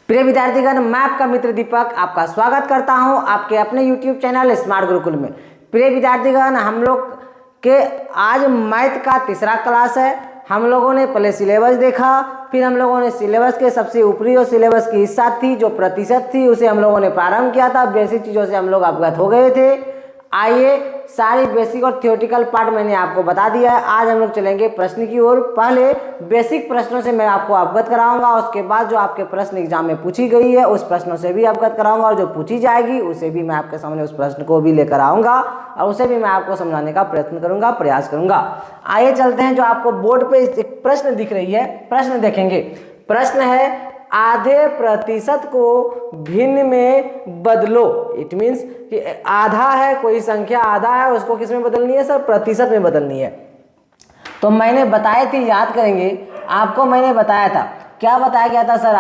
प्रिय विद्यार्थीगण, मैं आपका मित्र दीपक आपका स्वागत करता हूं आपके अपने YouTube चैनल स्मार्ट गुरुकुल में। प्रिय विद्यार्थीगण, हम लोग के आज मैथ का तीसरा क्लास है। हम लोगों ने पहले सिलेबस देखा, फिर हम लोगों ने सिलेबस के सबसे ऊपरी और सिलेबस की हिस्सा थी जो प्रतिशत थी उसे हम लोगों ने प्रारंभ किया था। बेसिक चीज़ों से हम लोग अवगत हो गए थे। आइए, सारी बेसिक और थियोटिकल पार्ट मैंने आपको बता दिया है। आज हम लोग चलेंगे प्रश्न की ओर। पहले बेसिक प्रश्नों से मैं आपको अवगत कराऊंगा, उसके बाद जो आपके प्रश्न एग्जाम में पूछी गई है उस प्रश्नों से भी अवगत कराऊंगा, और जो पूछी जाएगी उसे भी मैं आपके सामने उस प्रश्न को भी लेकर आऊँगा और उसे भी मैं आपको समझाने का प्रयत्न करूँगा, प्रयास करूँगा। आइए चलते हैं, जो आपको बोर्ड पर एक प्रश्न दिख रही है, प्रश्न देखेंगे। प्रश्न है, आधे प्रतिशत को भिन्न में बदलो। इट मीन्स कि आधा है, कोई संख्या आधा है, उसको किस में बदलनी है सर? प्रतिशत में बदलनी है। तो मैंने बताए थे, याद करेंगे, आपको मैंने बताया था, क्या बताया गया था सर?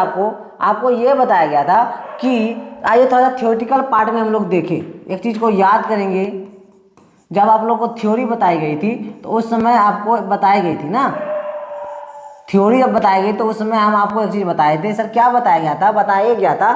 आपको ये बताया गया था कि आइए थोड़ा सा थियोरिटिकल पार्ट में हम लोग देखें, एक चीज़ को याद करेंगे। जब आप लोग को थ्योरी बताई गई थी तो उस समय आपको बताई गई थी ना, थ्योरी जब बताई गई तो उस समय हम आपको एक चीज़ बताए थे। सर क्या बताया गया था? बताया गया था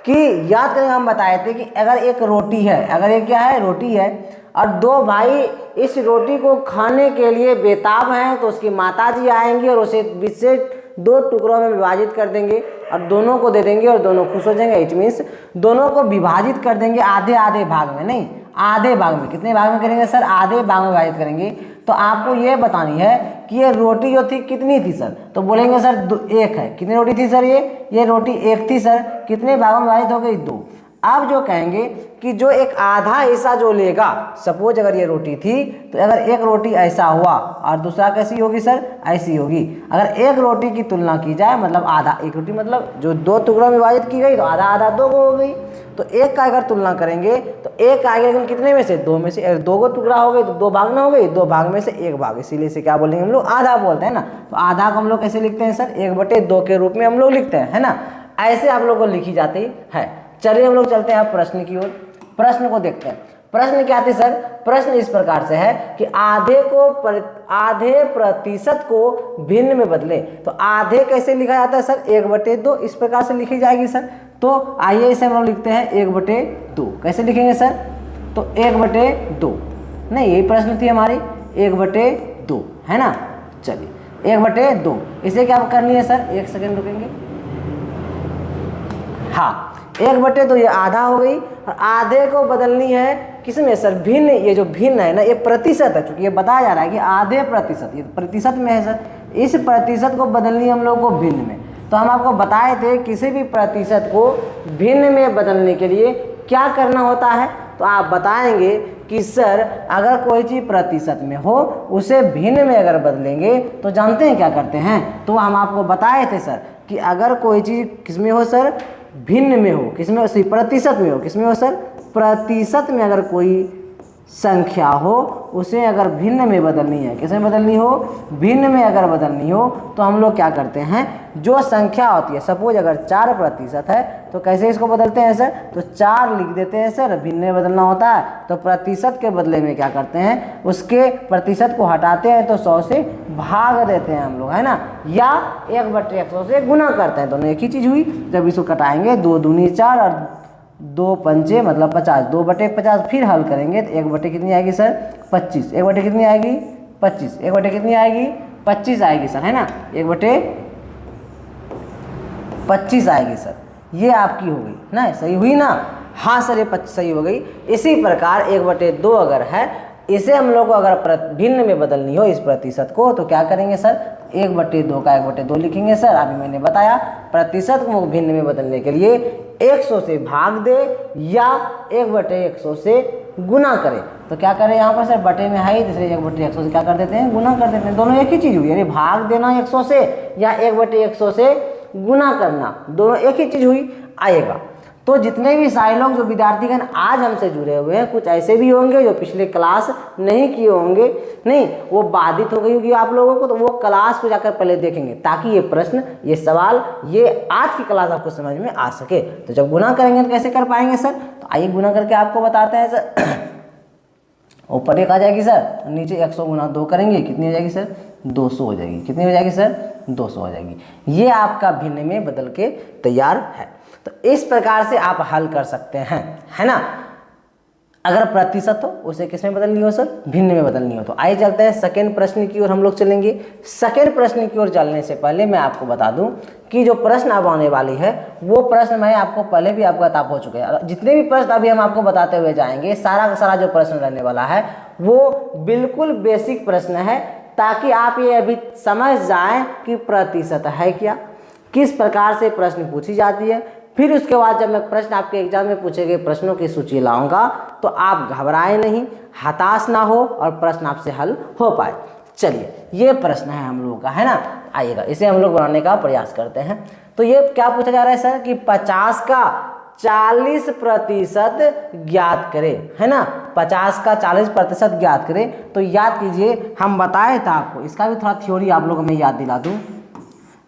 कि याद करें, हम बताए थे कि अगर एक रोटी है, अगर एक क्या है, रोटी है, और दो भाई इस रोटी को खाने के लिए बेताब हैं, तो उसकी माताजी आएंगी और उसे बीच से दो टुकड़ों में विभाजित कर देंगे और दोनों को दे देंगे और दोनों खुश हो जाएंगे। इट मीन्स दोनों को विभाजित कर देंगे आधे आधे भाग में, नहीं आधे भाग में। कितने भाग में करेंगे सर? आधे भाग में विभाजित करेंगे। तो आपको ये बतानी है कि ये रोटी जो थी कितनी थी सर? तो बोलेंगे सर एक है। कितनी रोटी थी सर? ये रोटी एक थी सर। कितने भागों में विभाजित हो गई? दो। अब जो कहेंगे कि जो एक आधा हिस्सा जो लेगा, सपोज अगर ये रोटी थी तो अगर एक रोटी ऐसा हुआ और दूसरा कैसी होगी सर? ऐसी होगी। अगर एक रोटी की तुलना की जाए, मतलब आधा, एक रोटी मतलब जो दो टुकड़ों में विभाजित की गई तो आधा आधा दो को हो गई। तो एक का अगर तुलना करेंगे तो एक आएगा, लेकिन कितने में से? दो में से। अगर दो को टुकड़ा हो गई तो दो भाग ना हो गई, दो भाग में से एक भाग, इसीलिए से क्या बोलेंगे हम लोग? आधा बोलते हैं ना। तो आधा को हम लोग कैसे लिखते हैं सर? 1/2 के रूप में हम लोग लिखते हैं, है ना। ऐसे आप लोग को लिखी जाती है। चलिए हम लोग चलते हैं प्रश्न की ओर। प्रश्न को देखते हैं। प्रश्न क्या थे सर? प्रश्न इस प्रकार से है कि आधे प्रतिशत को भिन्न में बदले। तो आधे कैसे लिखा जाता है सर? 1/2 इस प्रकार से लिखी जाएगी सर। तो आइए इसे हम लोग लिखते हैं 1/2। कैसे लिखेंगे सर? तो 1/2, नहीं यही प्रश्न थी हमारी, 1/2 है ना। चलिए 1/2, इसे क्या करनी है सर? एक सेकेंड रुकेंगे। हाँ, 1/2 ये आधा हो गई, और आधे को बदलनी है किसमें सर? भिन्न। ये जो भिन्न है ना, ये प्रतिशत है, क्योंकि ये बताया जा रहा है कि आधे प्रतिशत, ये प्रतिशत में है सर। इस प्रतिशत को बदलनी है हम लोग को भिन्न में। तो हम आपको बताए थे किसी भी प्रतिशत को भिन्न में बदलने के लिए क्या करना होता है। तो आप बताएंगे कि सर अगर कोई चीज़ प्रतिशत में हो उसे भिन्न में अगर बदलेंगे तो जानते हैं क्या करते हैं? तो हम आपको बताए थे सर कि अगर कोई चीज़ किसमें हो सर? भिन्न में हो। किसमें हो? प्रतिशत में हो। किसमें हो सर? प्रतिशत में अगर कोई संख्या हो उसे अगर भिन्न में बदलनी है, किसमें बदलनी हो? भिन्न में अगर बदलनी हो तो हम लोग क्या करते हैं? जो संख्या होती है, सपोज अगर 4% है तो कैसे इसको बदलते हैं सर? तो 4 लिख देते हैं सर, भिन्न में बदलना होता है। तो प्रतिशत के बदले में क्या करते हैं? उसके प्रतिशत को हटाते हैं तो 100 से भाग देते हैं हम लोग, है ना, या 1/100 से गुना करते हैं। दोनों एक ही चीज़ हुई। जब इसको कटाएंगे 2 दूनी 4 और 2 पंचे मतलब 50, 2/50 फिर हल करेंगे तो 1/, कितनी आएगी सर? 25। 1/, कितनी आएगी? 25। 1/, कितनी आएगी? 25 आएगी सर, है ना। 1/25 आएगी सर। ये आपकी हो गई ना, सही हुई ना? हाँ सर, ये 25 सही हो गई। इसी प्रकार 1/2 अगर है, इसे हम लोग को अगर भिन्न में बदलनी हो इस प्रतिशत को, तो क्या करेंगे सर? 1/2 का 1/2 लिखेंगे सर। अभी मैंने बताया प्रतिशत को भिन्न में बदलने के लिए 100 से भाग दे या 1/100 से गुना करे। तो क्या करें यहाँ पर सर? बटे में है, इसलिए 1/100 से क्या कर देते हैं? गुना कर देते हैं। दोनों एक ही चीज़ हुई, यानी भाग देना 100 से या 1/100 से गुना करना, दोनों एक ही चीज़ हुई, आएगा। तो जितने भी सारे लोग जो विद्यार्थीगण आज हमसे जुड़े हुए हैं, कुछ ऐसे भी होंगे जो पिछले क्लास नहीं किए होंगे, नहीं वो बाधित हो गई होगी आप लोगों को, तो वो क्लास को जाकर पहले देखेंगे ताकि ये प्रश्न, ये सवाल, ये आज की क्लास आपको समझ में आ सके। तो जब गुना करेंगे तो कैसे कर पाएंगे सर? तो आइए गुना करके आपको बताते हैं सर। ऊपर 1 आ जाएगी सर, नीचे 100 गुना 2 करेंगे, कितनी आ जाएगी सर? 200 हो जाएगी। कितनी हो जाएगी सर? 200 हो जाएगी। ये आपका भिन्न में बदल के तैयार है। तो इस प्रकार से आप हल कर सकते हैं, है ना। अगर प्रतिशत हो उसे किस में बदलनी हो सर? भिन्न में बदलनी हो। तो आइए चलते हैं सेकेंड प्रश्न की ओर हम लोग चलेंगे। सेकेंड प्रश्न की ओर चलने से पहले मैं आपको बता दूं कि जो प्रश्न अब आने वाली है वो प्रश्न मैं आपको पहले भी आपको बता हो चुके हैं। जितने भी प्रश्न अभी हम आपको बताते हुए जाएंगे, सारा का सारा जो प्रश्न रहने वाला है वो बिल्कुल बेसिक प्रश्न है, ताकि आप ये अभी समझ जाएं कि प्रतिशत है क्या, किस प्रकार से प्रश्न पूछी जाती है। फिर उसके बाद जब मैं प्रश्न आपके एग्जाम में पूछे गए प्रश्नों की सूची लाऊंगा तो आप घबराएं नहीं, हताश ना हो और प्रश्न आपसे हल हो पाए। चलिए, ये प्रश्न है हम लोगों का, है ना। आइएगा इसे हम लोग बनाने का प्रयास करते हैं। तो ये क्या पूछा जा रहा है सर कि 50 का 40% ज्ञात करें, है ना। 50 का 40% ज्ञात करें। तो याद कीजिए, हम बताए था आपको, इसका भी थोड़ा थ्योरी आप लोगों को मैं याद दिला दूं।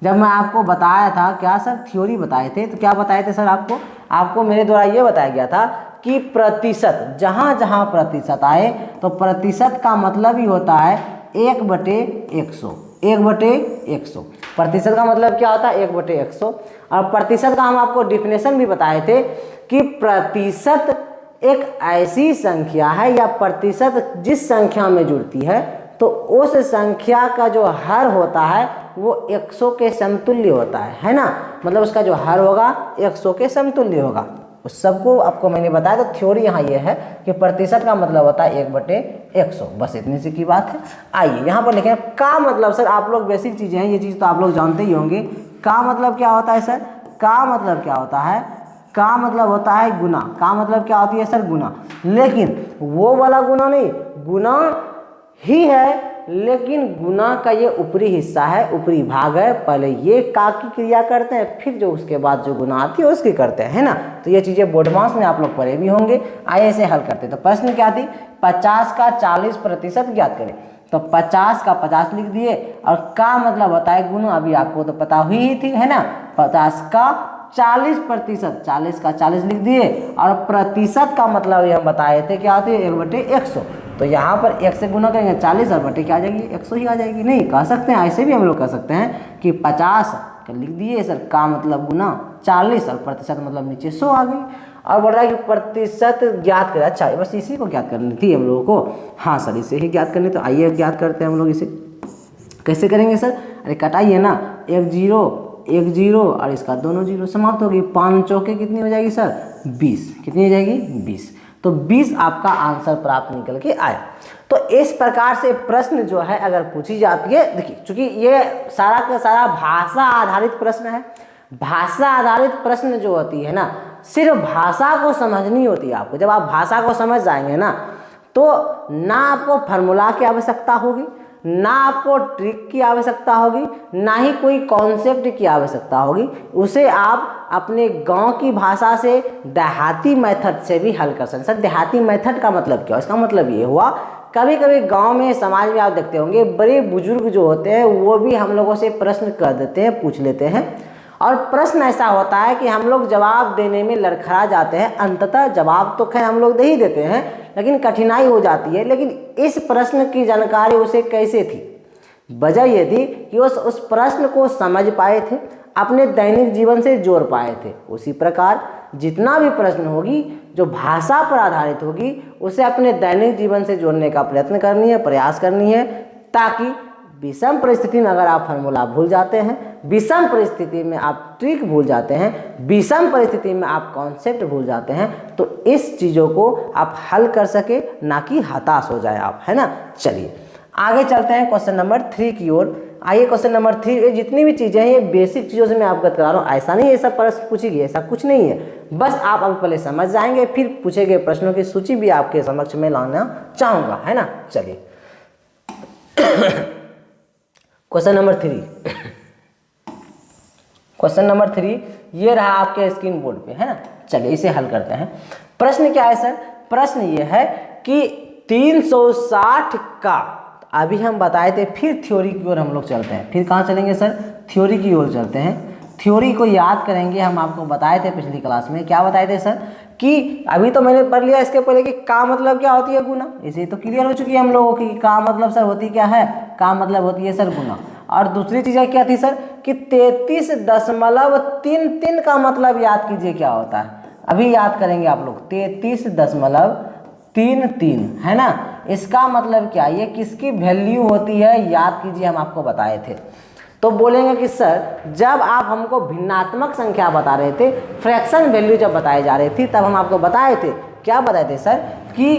जब मैं आपको बताया था, क्या सर थ्योरी बताए थे, तो क्या बताए थे सर आपको मेरे द्वारा ये बताया गया था कि प्रतिशत, जहाँ जहाँ प्रतिशत आए तो प्रतिशत का मतलब ही होता है 1/100। 1/100 प्रतिशत का मतलब क्या होता है? 1/100। और प्रतिशत का हम आपको डिफिनेशन भी बताए थे कि प्रतिशत एक ऐसी संख्या है या प्रतिशत जिस संख्या में जुड़ती है तो उस संख्या का जो हर होता है वो 100 के समतुल्य होता है ना। मतलब उसका जो हर होगा 100 के समतुल्य होगा। उस सबको आपको मैंने बताया। तो थ्योरी यहाँ ये है कि प्रतिशत का मतलब होता है 1/100। बस इतनी सी की बात है। आइए यहाँ पर लिखें का मतलब सर, आप लोग बेसिक चीज़ें हैं, ये चीज़ तो आप लोग जानते ही होंगे। का मतलब क्या होता है सर? का मतलब क्या होता है? का मतलब होता है गुना। का मतलब क्या होती है सर? गुना। लेकिन वो वाला गुना नहीं, गुना ही है लेकिन गुना का ये ऊपरी हिस्सा है, ऊपरी भाग है। पहले ये का की क्रिया करते हैं, फिर जो उसके बाद जो गुना आती है उसकी करते हैं, है ना। तो ये चीज़ें बोर्ड मास में आप लोग पढ़े भी होंगे। आइए इसे हल करते हैं। तो प्रश्न क्या थी? 50 का 40% ज्ञात करें। तो 50 का 50 लिख दिए और का मतलब होता है गुना। अभी आपको तो पता हुई थी, है ना। 50 का 40%, 40 का 40 लिख दिए और प्रतिशत का मतलब ये हम बताए थे क्या आती है? 1/100। तो यहाँ पर 1 से गुना करेंगे 40 और बटे क्या आ जाएगी? 100 ही आ जाएगी। नहीं कह सकते हैं, ऐसे भी हम लोग कह सकते हैं कि 50 का लिख दिए सर, का मतलब गुना 40 और प्रतिशत मतलब नीचे 100 आ गई। और बोल रहा है कि प्रतिशत ज्ञात करें। अच्छा, बस इसी को ज्ञात करनी थी हम लोगों को। हाँ सर, इसे ही ज्ञात करनी। तो आइए ज्ञात करते हैं हम लोग। इसे कैसे करेंगे सर? अरे कटाइए ना, 1 0 और इसका दोनों जीरो समाप्त होगी। 5 चौके कितनी हो जाएगी सर? 20। कितनी हो जाएगी? 20। तो 20 आपका आंसर प्राप्त निकल के आया। तो इस प्रकार से प्रश्न जो है अगर पूछी जाती है, देखिए चूंकि ये सारा का सारा भाषा आधारित प्रश्न है। भाषा आधारित प्रश्न जो होती है ना, सिर्फ भाषा को समझनी होती है आपको। जब आप भाषा को समझ जाएंगे ना, तो ना आपको फार्मूला की आवश्यकता होगी, ना आपको ट्रिक की आवश्यकता होगी, ना ही कोई कॉन्सेप्ट की आवश्यकता होगी। उसे आप अपने गांव की भाषा से, देहाती मेथड से भी हल कर सकते हैं। सर देहाती मेथड का मतलब क्या? इसका मतलब ये हुआ, कभी कभी गांव में, समाज में आप देखते होंगे बड़े बुजुर्ग जो होते हैं वो भी हम लोगों से प्रश्न कर देते हैं, पूछ लेते हैं। और प्रश्न ऐसा होता है कि हम लोग जवाब देने में लड़खड़ा जाते हैं। अंततः जवाब तो खैर हम लोग दे ही देते हैं, लेकिन कठिनाई हो जाती है। लेकिन इस प्रश्न की जानकारी उसे कैसे थी? वजह ये थी कि उस प्रश्न को समझ पाए थे, अपने दैनिक जीवन से जोड़ पाए थे। उसी प्रकार जितना भी प्रश्न होगी जो भाषा पर आधारित होगी, उसे अपने दैनिक जीवन से जोड़ने का प्रयत्न करनी है, प्रयास करनी है, ताकि विषम परिस्थिति में अगर आप फार्मूला भूल जाते हैं, विषम परिस्थिति में आप ट्रिक भूल जाते हैं, विषम परिस्थिति में आप कॉन्सेप्ट भूल जाते हैं, तो इस चीज़ों को आप हल कर सके, ना कि हताश हो जाए आप, है ना। चलिए आगे चलते हैं क्वेश्चन नंबर 3 की ओर। आइए क्वेश्चन नंबर 3, ये जितनी भी चीज़ें हैं ये बेसिक चीज़ों से मैं अवगत करा रहा हूँ। ऐसा नहीं है सब प्रश्न पूछेगी, ऐसा कुछ नहीं है। बस आप अभी पहले समझ जाएंगे, फिर पूछे गए प्रश्नों की सूची भी आपके समक्ष में लाना चाहूँगा, है ना। चलिए क्वेश्चन नंबर 3, क्वेश्चन नंबर 3 ये रहा आपके स्क्रीन बोर्ड पे, है ना। चलिए इसे हल करते हैं। प्रश्न क्या है सर? प्रश्न ये है कि 360 का, अभी हम बताए थे, फिर थ्योरी की ओर हम लोग चलते हैं। फिर कहाँ चलेंगे सर? थ्योरी की ओर चलते हैं। थ्योरी को याद करेंगे। हम आपको बताए थे पिछली क्लास में, क्या बताए थे सर, कि अभी तो मैंने पढ़ लिया इसके पहले कि का मतलब क्या होती है गुना, इसे तो क्लियर हो चुकी है हम लोगों की का मतलब सर होती क्या है, का मतलब होती है सर गुना। और दूसरी चीज़ क्या थी सर कि 33.33 का मतलब याद कीजिए क्या होता है, अभी याद करेंगे आप लोग। 33.33 है ना, इसका मतलब क्या, ये किसकी वैल्यू होती है याद कीजिए, हम आपको बताए थे। तो बोलेंगे कि सर जब आप हमको भिन्नात्मक संख्या बता रहे थे, फ्रैक्शन वैल्यू जब बताई जा रही थी, तब हम आपको बताए थे, क्या बताए थे सर कि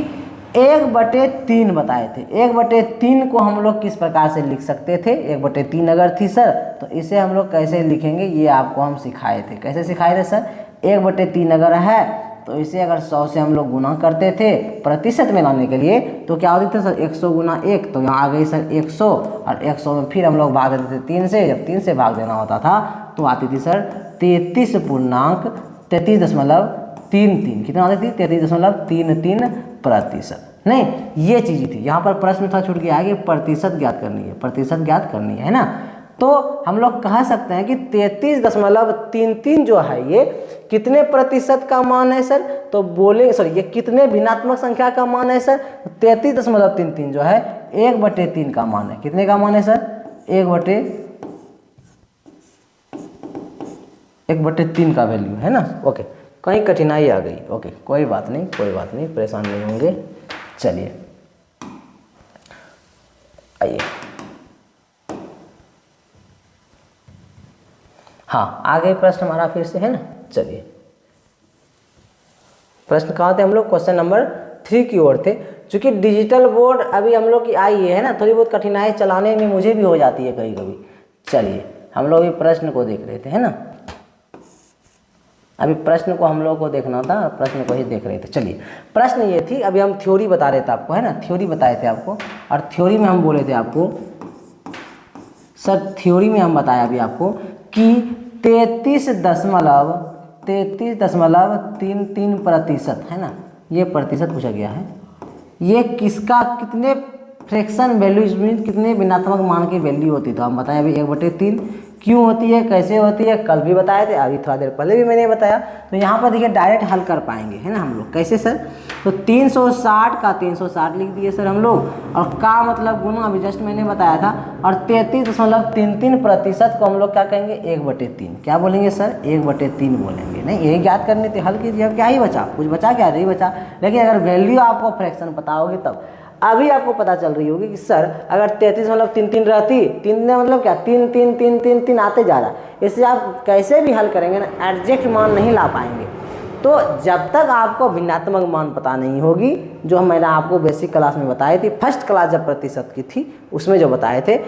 1/3 बताए थे। 1/3 को हम लोग किस प्रकार से लिख सकते थे, 1/3 अगर थी सर तो इसे हम लोग कैसे लिखेंगे ये आपको हम सिखाए थे। कैसे सिखाए थे सर, 1/3 अगर है तो इसे अगर 100 से हम लोग गुना करते थे प्रतिशत में लाने के लिए, तो क्या होती थी सर 100 गुना 1, तो यहाँ आ गई सर 100, और 100 में फिर हम लोग भाग देते थे 3 से। जब 3 से भाग देना होता था तो आती थी सर 33.33, कितना आती थी 33.33%। नहीं, ये चीज़ थी, यहाँ पर प्रश्न था छूट गया है कि प्रतिशत ज्ञात करनी है, प्रतिशत ज्ञात करनी है ना। तो हम लोग कह सकते हैं कि 33.33 जो है ये कितने प्रतिशत का मान है सर, तो बोले सर ये कितने भिन्नात्मक संख्या का मान है सर, 33.33 जो है 1/3 का मान है। कितने का मान है सर, 1/3 का वैल्यू है ना। ओके, कहीं कठिनाई आ गई, ओके कोई बात नहीं, कोई बात नहीं, परेशान नहीं होंगे। चलिए आइए, हाँ आगे प्रश्न हमारा फिर से है ना। चलिए प्रश्न कहाँ थे हम लोग, क्वेश्चन नंबर 3 की ओर थे। चूंकि डिजिटल बोर्ड अभी हम लोग की आई है ना, थोड़ी बहुत कठिनाई चलाने में मुझे भी हो जाती है कभी कभी। चलिए हम लोग ये प्रश्न को देख रहे थे है ना, अभी प्रश्न को हम लोग को देखना था, प्रश्न को ही देख रहे थे। चलिए प्रश्न ये थी, अभी हम थ्योरी बता रहे थे आपको है ना, थ्योरी बताए थे आपको, और थ्योरी में हम बोले थे आपको सर, थ्योरी में हम बताया अभी आपको कि 33.33% है ना, ये प्रतिशत पूछा गया है। ये किसका, कितने फ्रैक्शन वैल्यू मीन कितने भिन्नात्मक मान की वैल्यू होती है, तो हम बताएं अभी 1/3 क्यों होती है, कैसे होती है, कल भी बताए थे, अभी थोड़ा देर पहले भी मैंने बताया। तो यहाँ पर देखिए डायरेक्ट हल कर पाएंगे है ना हम लोग, कैसे सर, तो 360 का 360 लिख दिए सर हम लोग, और का मतलब गुना अभी जस्ट मैंने बताया था, और 33.33% को हम लोग क्या कहेंगे 1/3, क्या बोलेंगे सर 1/3 बोलेंगे। नहीं यही ज्ञात करनी थी, हल कीजिए, अब क्या ही बचा, कुछ बचा क्या, नहीं बचा। लेकिन अगर वैल्यू आपको फ्रैक्शन पता होगी तब, अभी आपको पता चल रही होगी कि सर अगर 33.33 रहती, 3 ने मतलब क्या 3 3 3 3 3 आते जा रहा है, इससे आप कैसे भी हल करेंगे ना एग्जैक्ट मान नहीं ला पाएंगे। तो जब तक आपको भिन्नात्मक मान पता नहीं होगी, जो मैंने आपको बेसिक क्लास में बताई थी, फर्स्ट क्लास जब प्रतिशत की थी उसमें जो बताए थे,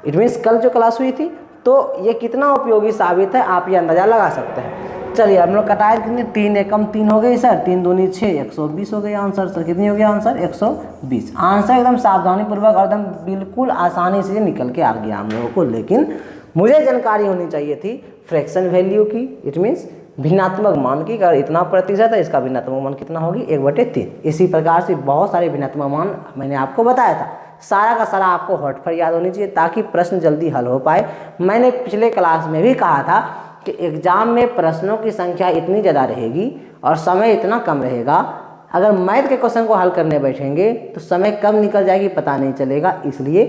इट मीन्स कल जो क्लास हुई थी, तो ये कितना उपयोगी साबित है आप ये अंदाज़ा लगा सकते हैं। चलिए हम लोग कटाए कितने, 3 एकम 3 हो गई सर, 3 दूनी 6, 120 हो गई आंसर सर। कितनी हो गया आंसर 120। आंसर एकदम सावधानी पूर्वक और एकदम बिल्कुल आसानी से निकल के आ गया हम लोगों को, लेकिन मुझे जानकारी होनी चाहिए थी फ्रैक्शन वैल्यू की, इट मीन्स भिन्नात्मक मान की। अगर इतना प्रतिशत है, इसका भिन्नात्मक मान कितना होगी 1/3। इसी प्रकार से बहुत सारे भिन्नात्मक मान मैंने आपको बताया था, सारा का सारा आपको हॉटफट याद होनी चाहिए ताकि प्रश्न जल्दी हल हो पाए। मैंने पिछले क्लास में भी कहा था कि एग्जाम में प्रश्नों की संख्या इतनी ज़्यादा रहेगी और समय इतना कम रहेगा, अगर मैथ के क्वेश्चन को हल करने बैठेंगे तो समय कब निकल जाएगी पता नहीं चलेगा। इसलिए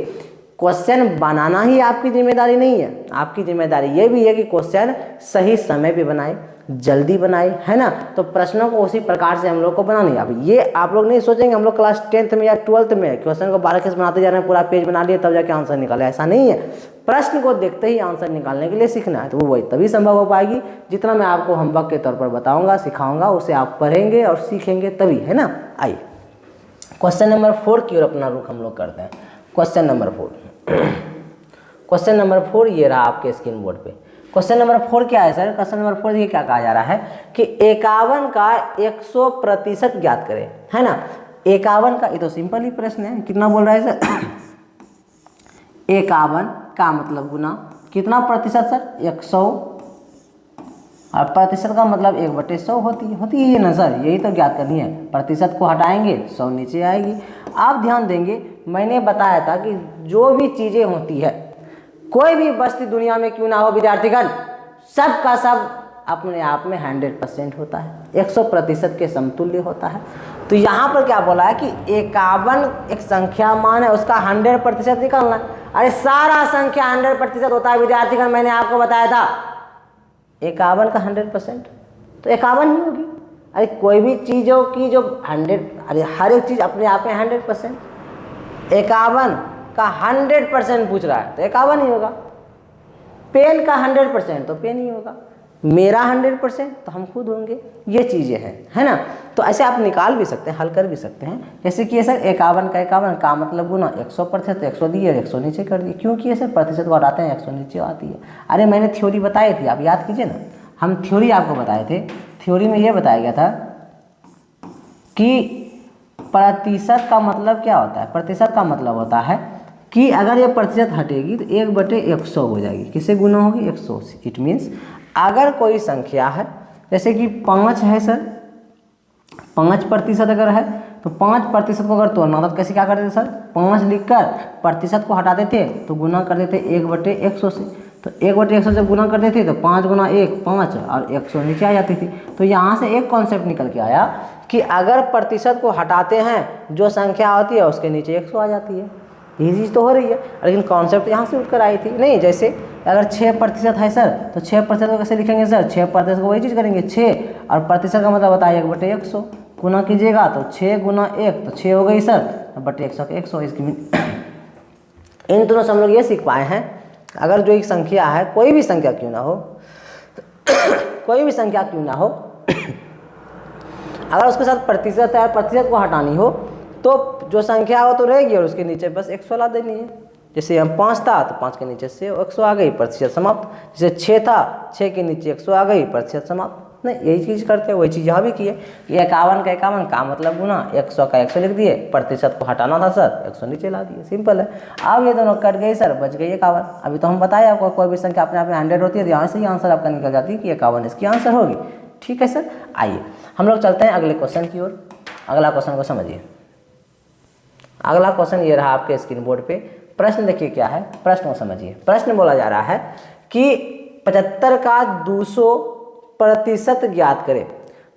क्वेश्चन बनाना ही आपकी जिम्मेदारी नहीं है, आपकी जिम्मेदारी ये भी है कि क्वेश्चन सही समय पे बनाए, जल्दी बनाए, है ना। तो प्रश्नों को उसी प्रकार से हम लोग को बनानी है। अब ये आप लोग नहीं सोचेंगे हम लोग क्लास 10th में या 12th में क्वेश्चन को 12 केस बनाते जा रहे हैं, पूरा पेज बना लिए तब जाके आंसर निकाले, ऐसा नहीं है। प्रश्न को देखते ही आंसर निकालने के लिए सीखना है, तो वो वही तभी संभव हो पाएगी जितना मैं आपको होमवर्क के तौर पर बताऊंगा, सिखाऊंगा, उसे आप पढ़ेंगे और सीखेंगे तभी, है ना। आइए क्वेश्चन नंबर 4 की ओर अपना रुख हम लोग करते हैं। क्वेश्चन नंबर 4 क्वेश्चन नंबर 4 ये रहा आपके स्क्रीन बोर्ड पे। क्वेश्चन नंबर 4 क्या है सर, क्वेश्चन नंबर 4 ये क्या कहा जा रहा है कि 51 का 100% ज्ञात करें, है ना। 51 का, ये तो सिंपल ही प्रश्न है, कितना बोल रहा है सर 51 का मतलब गुना कितना प्रतिशत सर 100, और प्रतिशत का मतलब 1/100 होती है ना सर, यही तो ज्ञात करनी है। प्रतिशत को हटाएंगे 100 नीचे आएगी। आप ध्यान देंगे मैंने बताया था कि जो भी चीज़ें होती है, कोई भी वस्तु दुनिया में क्यों ना हो विद्यार्थीगण, सब का सब अपने आप में 100% होता है, 100% के समतुल्य होता है। तो यहाँ पर क्या बोला है कि 51 एक संख्या मान है, उसका 100% निकालना है। अरे सारा संख्या 100% होता है विद्यार्थीगण, मैंने आपको बताया था। 51 का 100% तो 51 ही होगी। अरे कोई भी चीज़ों की जो 100, अरे हर एक चीज़ अपने आप में 100%, 51 का 100% पूछ रहा है तो 51 ही होगा। पेन का 100% तो पेन ही होगा। मेरा 100% तो हम खुद होंगे। ये चीज़ें हैं, है ना। तो ऐसे आप निकाल भी सकते हैं, हल कर भी सकते हैं। जैसे कि सर 51 का मतलब गुना 100%, 100 दिए 100 नीचे कर दिए। क्यों किए सर? प्रतिशत को हटाते हैं 100 नीचे आती है। अरे मैंने थ्योरी बताई थी, आप याद कीजिए ना। हम थ्योरी आपको बताए थे। थ्योरी में ये बताया गया था कि प्रतिशत का मतलब क्या होता है। प्रतिशत का मतलब होता है कि अगर ये प्रतिशत हटेगी तो 1/100 हो जाएगी। किससे गुना होगी? 100 से। इट मीन्स अगर कोई संख्या है, जैसे कि 5 है सर, 5% अगर है तो 5% को अगर तोड़ना तो कैसे क्या करते थे सर? 5 लिखकर प्रतिशत को हटा देते तो गुना कर देते 1/100 से। तो 1/100 से गुना कर देते तो 5 गुना 1 5 और 100 नीचे आ जाती थी। तो यहाँ से एक कॉन्सेप्ट निकल के आया कि अगर प्रतिशत को हटाते हैं जो संख्या होती है उसके नीचे 100 आ जाती है। यही चीज़ तो हो रही है, लेकिन कॉन्सेप्ट यहाँ से उठकर आई थी। नहीं, जैसे अगर 6% है सर तो 6% को कैसे लिखेंगे सर? 6% को वही चीज़ करेंगे 6, और प्रतिशत का मतलब बताइए 1/100 गुना कीजिएगा तो 6 गुना 1 तो 6 हो गई सर, बटे 100 के 100। इसकी इन दोनों से हम लोग ये सीख पाए हैं, अगर जो एक संख्या है, कोई भी संख्या क्यों ना हो कोई भी संख्या क्यों ना हो अगर उसके साथ प्रतिशत है और प्रतिशत को हटानी हो तो जो संख्या हो तो रहेगी और उसके नीचे बस 100 ला देनी है। जैसे हम 5 था तो 5 के नीचे से 100 आ गई, प्रतिशत समाप्त। जैसे 6 था, 6 के नीचे 100 आ गई, प्रतिशत समाप्त। नहीं, यही चीज़ करते हैं, वही चीज़ यहाँ भी की है। 51 का मतलब गुना 100 का 100 लिख दिए, प्रतिशत को हटाना था सर 100 नीचे ला दिए, सिंपल है। अब ये दोनों कट गई सर, बच गई 51। अभी तो हम बताए आपको कोई भी संख्या अपने आप में 100 होती है तो यहाँ से ही आंसर आपका निकल जाती है कि 51 इसकी आंसर होगी। ठीक है सर, आइए हम लोग चलते हैं अगले क्वेश्चन की ओर। अगला क्वेश्चन को समझिए। अगला क्वेश्चन ये रहा आपके स्क्रीन बोर्ड पे। प्रश्न देखिए क्या है, प्रश्न को समझिए। प्रश्न बोला जा रहा है कि 75 का 200% ज्ञात करें।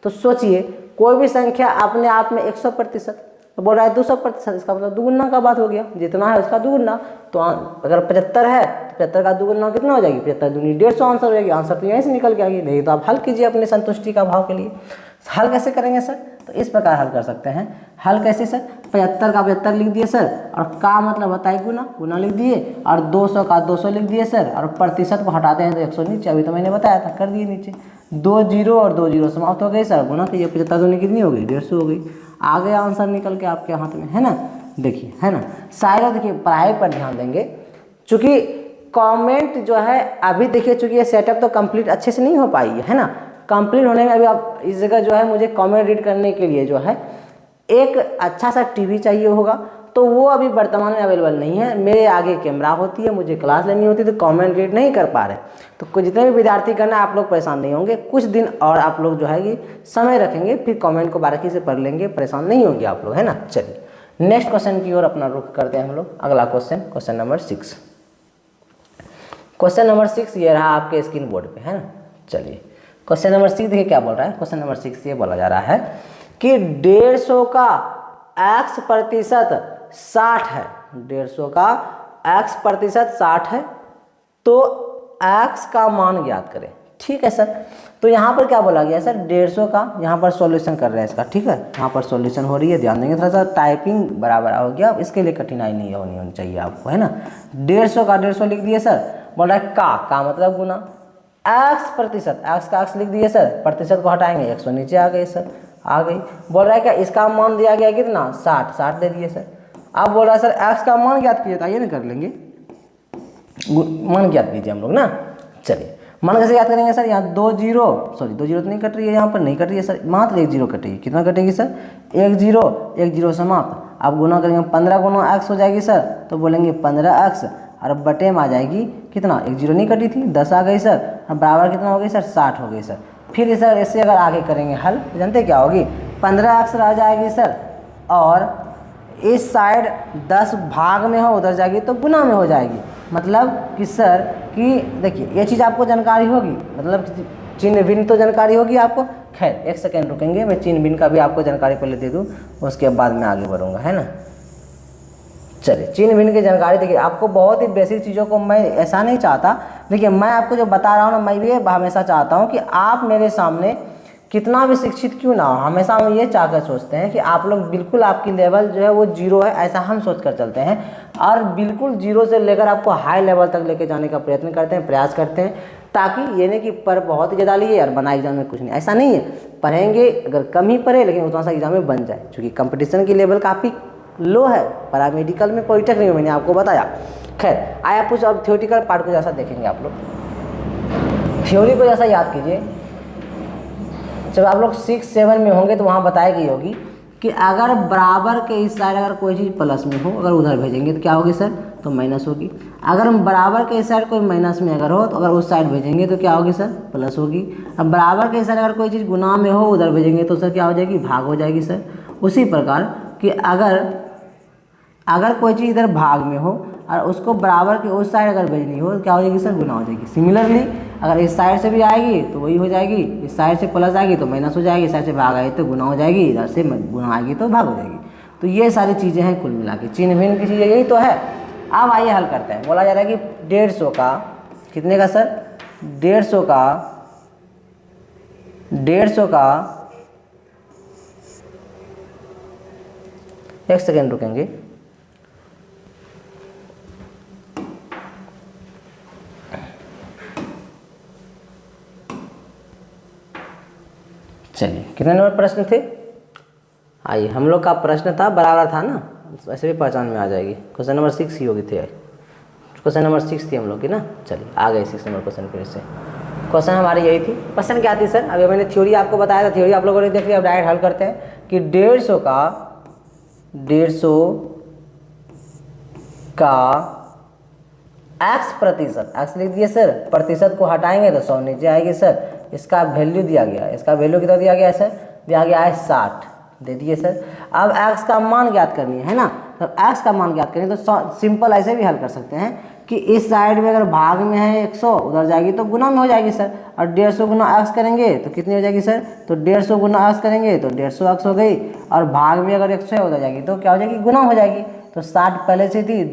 तो सोचिए कोई भी संख्या अपने आप में 100%, तो बोल रहा है 200%, इसका मतलब दुगुना का बात हो गया, जितना है उसका दुगुना। तो अगर 75 है तो 75 का दुगुना कितना हो जाएगी? 75 दूनी 150 आंसर हो जाएगी। आंसर तो यहीं से निकल के आएगी। नहीं तो आप हल कीजिए अपनी संतुष्टि का भाव के लिए। हल कैसे करेंगे सर? तो इस प्रकार हल कर सकते हैं। हल कैसे सर? 75 का 75 लिख दिए सर, और का मतलब बताइए गुना लिख दिए, और 200 का 200 लिख दिए सर, और प्रतिशत को हटाते हैं तो 100 नीचे। अभी तो मैंने बताया था, कर दिए नीचे। 2 0 और 2 0 समाप्त हो गए सर। गुना कीजिए, 75 दूनी कितनी हो गई? 150 हो गई। आ गया आंसर निकल के आपके हाथ में, है ना। देखिए, है ना। शायद देखिए पढ़ाई पर ध्यान देंगे, चूँकि कमेंट जो है अभी देखिए, चूँकि ये सेटअप तो कंप्लीट अच्छे से नहीं हो पाई है ना। कंप्लीट होने में अभी आप इस जगह जो है मुझे कमेंट रीड करने के लिए जो है एक अच्छा सा टीवी चाहिए होगा, तो वो अभी वर्तमान में अवेलेबल नहीं है। मेरे आगे कैमरा होती है, मुझे क्लास लेनी होती है, तो कमेंट रीड नहीं कर पा रहे। तो जितने भी विद्यार्थी करना, आप लोग परेशान नहीं होंगे। कुछ दिन और आप लोग जो है ये समय रखेंगे, फिर कमेंट को बारीकी से पढ़ लेंगे, परेशान नहीं होंगे आप लोग, है ना। चलिए नेक्स्ट क्वेश्चन की ओर अपना रुख करते हैं हम लोग। अगला question, question number 6। Question number 6 ये रहा आपके स्क्रीन बोर्ड पे, है ना। चलिए क्वेश्चन नंबर 6 देखिए क्या बोल रहा है। क्वेश्चन नंबर 6 ये बोला जा रहा है कि 150 का x% 60 है। 150 का x% 60 है, तो x का मान ज्ञात करें। ठीक है सर। तो यहाँ पर क्या बोला गया सर? 150 का, यहाँ पर सॉल्यूशन कर रहे हैं इसका। ठीक है, यहाँ पर सॉल्यूशन हो रही है, ध्यान देंगे। थोड़ा सा टाइपिंग बराबर हो गया, इसके लिए कठिनाई नहीं होनी चाहिए आपको, है ना। 150 का 150 लिख दिए सर। बोल रहा है का मतलब गुना x%, x का x लिख दिए सर, प्रतिशत को हटाएंगे 100 नीचे आ गए सर, आ गई। बोल रहा है क्या इसका मान दिया गया कितना? 60 दे दिए सर। अब बोल रहा है सर x का मान ज्ञात कीजिए, तो आइए ना कर लेंगे। मान ज्ञात कीजिए हम लोग ना। चलिए मान कैसे याद करेंगे सर? यहाँ 2 0 तो नहीं कट रही है, यहाँ पर नहीं कट रही है सर, मात्र 1 0 कटेगी। कितना कटेगी सर? 1 0 समाप्त। आप गुना करेंगे, 15 गुना x हो जाएगी सर, तो बोलेंगे 15x, और बटे में आ जाएगी कितना? 1 0 नहीं कटी थी, 10 आ गई सर, और बराबर कितना हो गई सर? 60 हो गई सर। फिर सर इससे अगर आगे करेंगे हल, जानते क्या होगी? 15x रह जाएगी सर, और इस साइड 10 भाग में हो, उधर जाएगी तो गुना में हो जाएगी। मतलब कि सर कि देखिए ये चीज़ आपको जानकारी होगी, मतलब चिन्ह भिन्न तो जानकारी होगी आपको। खैर एक सेकेंड रुकेंगे, मैं चिन्ह भिन्न का भी आपको जानकारी पहले दे दूँ, उसके बाद मैं आगे बढ़ूँगा, है ना। चलिए चिन्ह भिन्न की जानकारी देखिए, आपको बहुत ही बेसिक चीज़ों को मैं ऐसा नहीं चाहता, देखिए मैं आपको जो बता रहा हूँ ना, मैं भी हमेशा चाहता हूँ कि आप मेरे सामने कितना भी शिक्षित क्यों ना हो, हमेशा हम ये चाहकर सोचते हैं कि आप लोग बिल्कुल आपकी लेवल जो है वो जीरो है, ऐसा हम सोच कर चलते हैं, और बिल्कुल जीरो से लेकर आपको हाई लेवल तक लेके जाने का प्रयत्न करते हैं, प्रयास करते हैं, ताकि ये नहीं कि पर बहुत ही ज़्यादा लिए और बना एग्जाम में कुछ नहीं, ऐसा नहीं है। पढ़ेंगे अगर कम ही पढ़े लेकिन उतना सा एग्जाम में बन जाए, क्योंकि कंपटीशन की लेवल काफ़ी लो है पैरामेडिकल में, पॉलिटेक्निक में, मैंने आपको बताया। खैर आया कुछ अब थियोरिटिकल पार्ट को जैसा देखेंगे आप लोग। थ्योरी को जैसा याद कीजिए, जब आप लोग 6-7 में होंगे तो वहाँ बताई गई होगी कि अगर बराबर के इस साइड अगर कोई चीज़ प्लस में हो, अगर उधर भेजेंगे तो क्या होगी सर, तो माइनस होगी। अगर हम बराबर के इस साइड कोई माइनस में अगर हो तो अगर उस साइड भेजेंगे तो क्या होगी सर, प्लस होगी। अब बराबर के इस साइड अगर कोई चीज़ गुना में हो, उधर भेजेंगे तो सर क्या हो जाएगी, भाग हो जाएगी सर। उसी प्रकार कि अगर कोई चीज़ इधर भाग में हो और उसको बराबर के उस साइड अगर भेजनी हो तो क्या हो जाएगी सर, गुना हो जाएगी। सिमिलरली अगर इस साइड से भी आएगी तो वही हो जाएगी, इस साइड से प्लस आएगी तो माइनस हो जाएगी, इस साइड से भाग आएगी तो गुना हो जाएगी, इधर से गुना आएगी तो भाग हो जाएगी। तो ये सारी चीज़ें हैं कुल मिला के, चिन्ह भिन्न की चीज़ें यही तो है। अब आइए हल करते हैं। बोला जा रहा है कि 150 का कितने का सर, 150 का एक सेकेंड रुकेंगे। चलिए कितने नंबर प्रश्न थे, आइए हम लोग का प्रश्न था बराबर था ना, वैसे भी पहचान में आ जाएगी। क्वेश्चन नंबर 6 ही होगी थी, क्वेश्चन नंबर 6 थी हम लोग की ना। चलिए आ गए 6 नंबर क्वेश्चन फिर से। क्वेश्चन हमारी यही थी। क्वेश्चन क्या थी सर, अभी मैंने थ्योरी आपको बताया था, थ्योरी आप लोगों ने देख लिया। अब डायरेक्ट हल करते हैं कि 150 का x प्रतिशत, x लिख दिए सर, प्रतिशत को हटाएंगे तो 100 नीचे आएगी सर। इसका वैल्यू दिया गया, इसका वैल्यू कितना दिया गया है सर, दिया गया है 60, दे दिए सर। अब x का मान ज्ञात करनी है ना, तो x का मान ज्ञात करनी तो सिंपल ऐसे भी हल कर सकते हैं कि इस साइड में अगर भाग में है 100, उधर जाएगी तो गुना में हो जाएगी सर। और 150 गुना x करेंगे तो कितनी हो जाएगी सर, तो 150 गुना x करेंगे तो 150 x हो गई, और भाग में अगर 100 है उधर जाएगी तो क्या हो जाएगी, गुना हो जाएगी। तो 60 पहले से थी,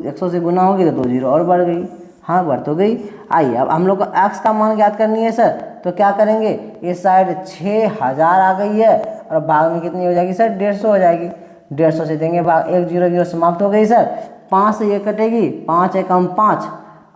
100 से गुना होगी तो 2 जीरो और बढ़ गई, हाँ बढ़ तो गई। आइए अब हम लोग को x का मान ज्ञात करनी है सर, तो क्या करेंगे, इस साइड 6000 आ गई है और भाग में कितनी हो जाएगी सर, 150 हो जाएगी। 150 से देंगे भाग, 1 जीरो जीरो समाप्त हो गई सर। 5 से ये कटेगी, 5 एकम 5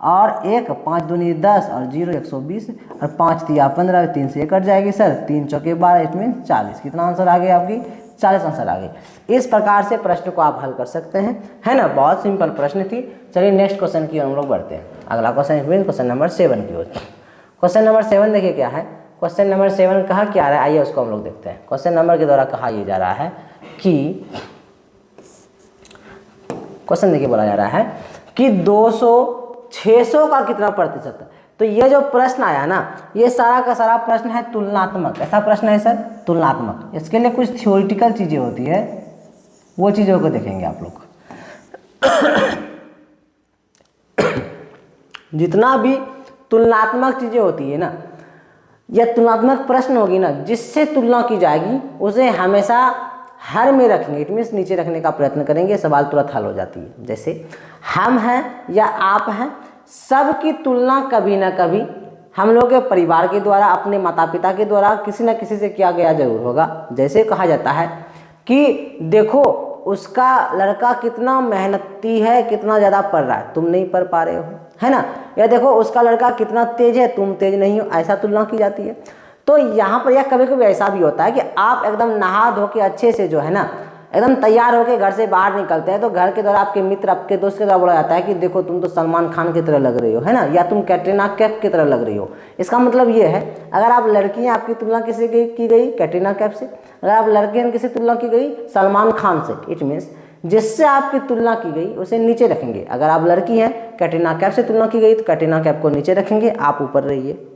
और 1, 5 दूनी 10 और 0 120 और 5 तिया 15, 3 से ये कट जाएगी सर, 3 चौके 12, इसमें 40। कितना आंसर आ गया आपकी, 40 आंसर आ गई। इस प्रकार से प्रश्न को आप हल कर सकते हैं, है ना। बहुत सिंपल प्रश्न थी। चलिए नेक्स्ट क्वेश्चन की ओर हम लोग बढ़ते हैं। अगला क्वेश्चन नंबर 7 की ओर। क्वेश्चन नंबर 7 देखिए क्या है। क्वेश्चन नंबर 7 कहा क्या रहा है, आइए उसको हम लोग देखते हैं। क्वेश्चन नंबर के द्वारा कहा यह जा रहा है कि क्वेश्चन देखिए बोला जा रहा है कि 200 600 का कितना प्रतिशत है। तो ये जो प्रश्न आया ना, ये सारा का सारा प्रश्न है तुलनात्मक। ऐसा प्रश्न है सर, तुलनात्मक। इसके लिए कुछ थ्योरिटिकल चीजें होती है, वो चीजों को देखेंगे आप लोग। जितना भी तुलनात्मक चीजें होती है ना, यह तुलनात्मक प्रश्न होगी ना, जिससे तुलना की जाएगी उसे हमेशा हर में रखेंगे, इट मीन्स नीचे रखने का प्रयत्न करेंगे, सवाल तुरंत हल हो जाती है। जैसे हम हैं या आप हैं, सबकी तुलना कभी ना कभी हम लोग के परिवार के द्वारा, अपने माता पिता के द्वारा किसी न किसी से किया गया जरूर होगा। जैसे कहा जाता है कि देखो उसका लड़का कितना मेहनती है, कितना ज़्यादा पढ़ रहा है, तुम नहीं पढ़ पा रहे हो, है ना। या देखो उसका लड़का कितना तेज है, तुम तेज नहीं हो, ऐसा तुलना की जाती है। तो यहाँ पर यह कभी कभी ऐसा भी होता है कि आप एकदम नहा धो के अच्छे से जो है ना, एकदम तैयार होकर घर से बाहर निकलते हैं, तो घर के द्वारा आपके मित्र, आपके दोस्त के द्वारा बोला जाता है कि देखो तुम तो सलमान खान की तरह लग रही हो, है ना, या तुम कैटरीना कैफ की तरह लग रही हो। इसका मतलब ये है, अगर आप लड़की हैं, आपकी तुलना किसी की गई कैटरीना कैफ से, अगर आप लड़के हैं, किसी तुलना की गई सलमान खान से। इट मीन्स जिससे आपकी तुलना की गई उसे नीचे रखेंगे। अगर आप लड़की हैं, कैटरीना कैफ से तुलना की गई तो कैटरीना कैफ को नीचे रखेंगे, आप ऊपर रहिए,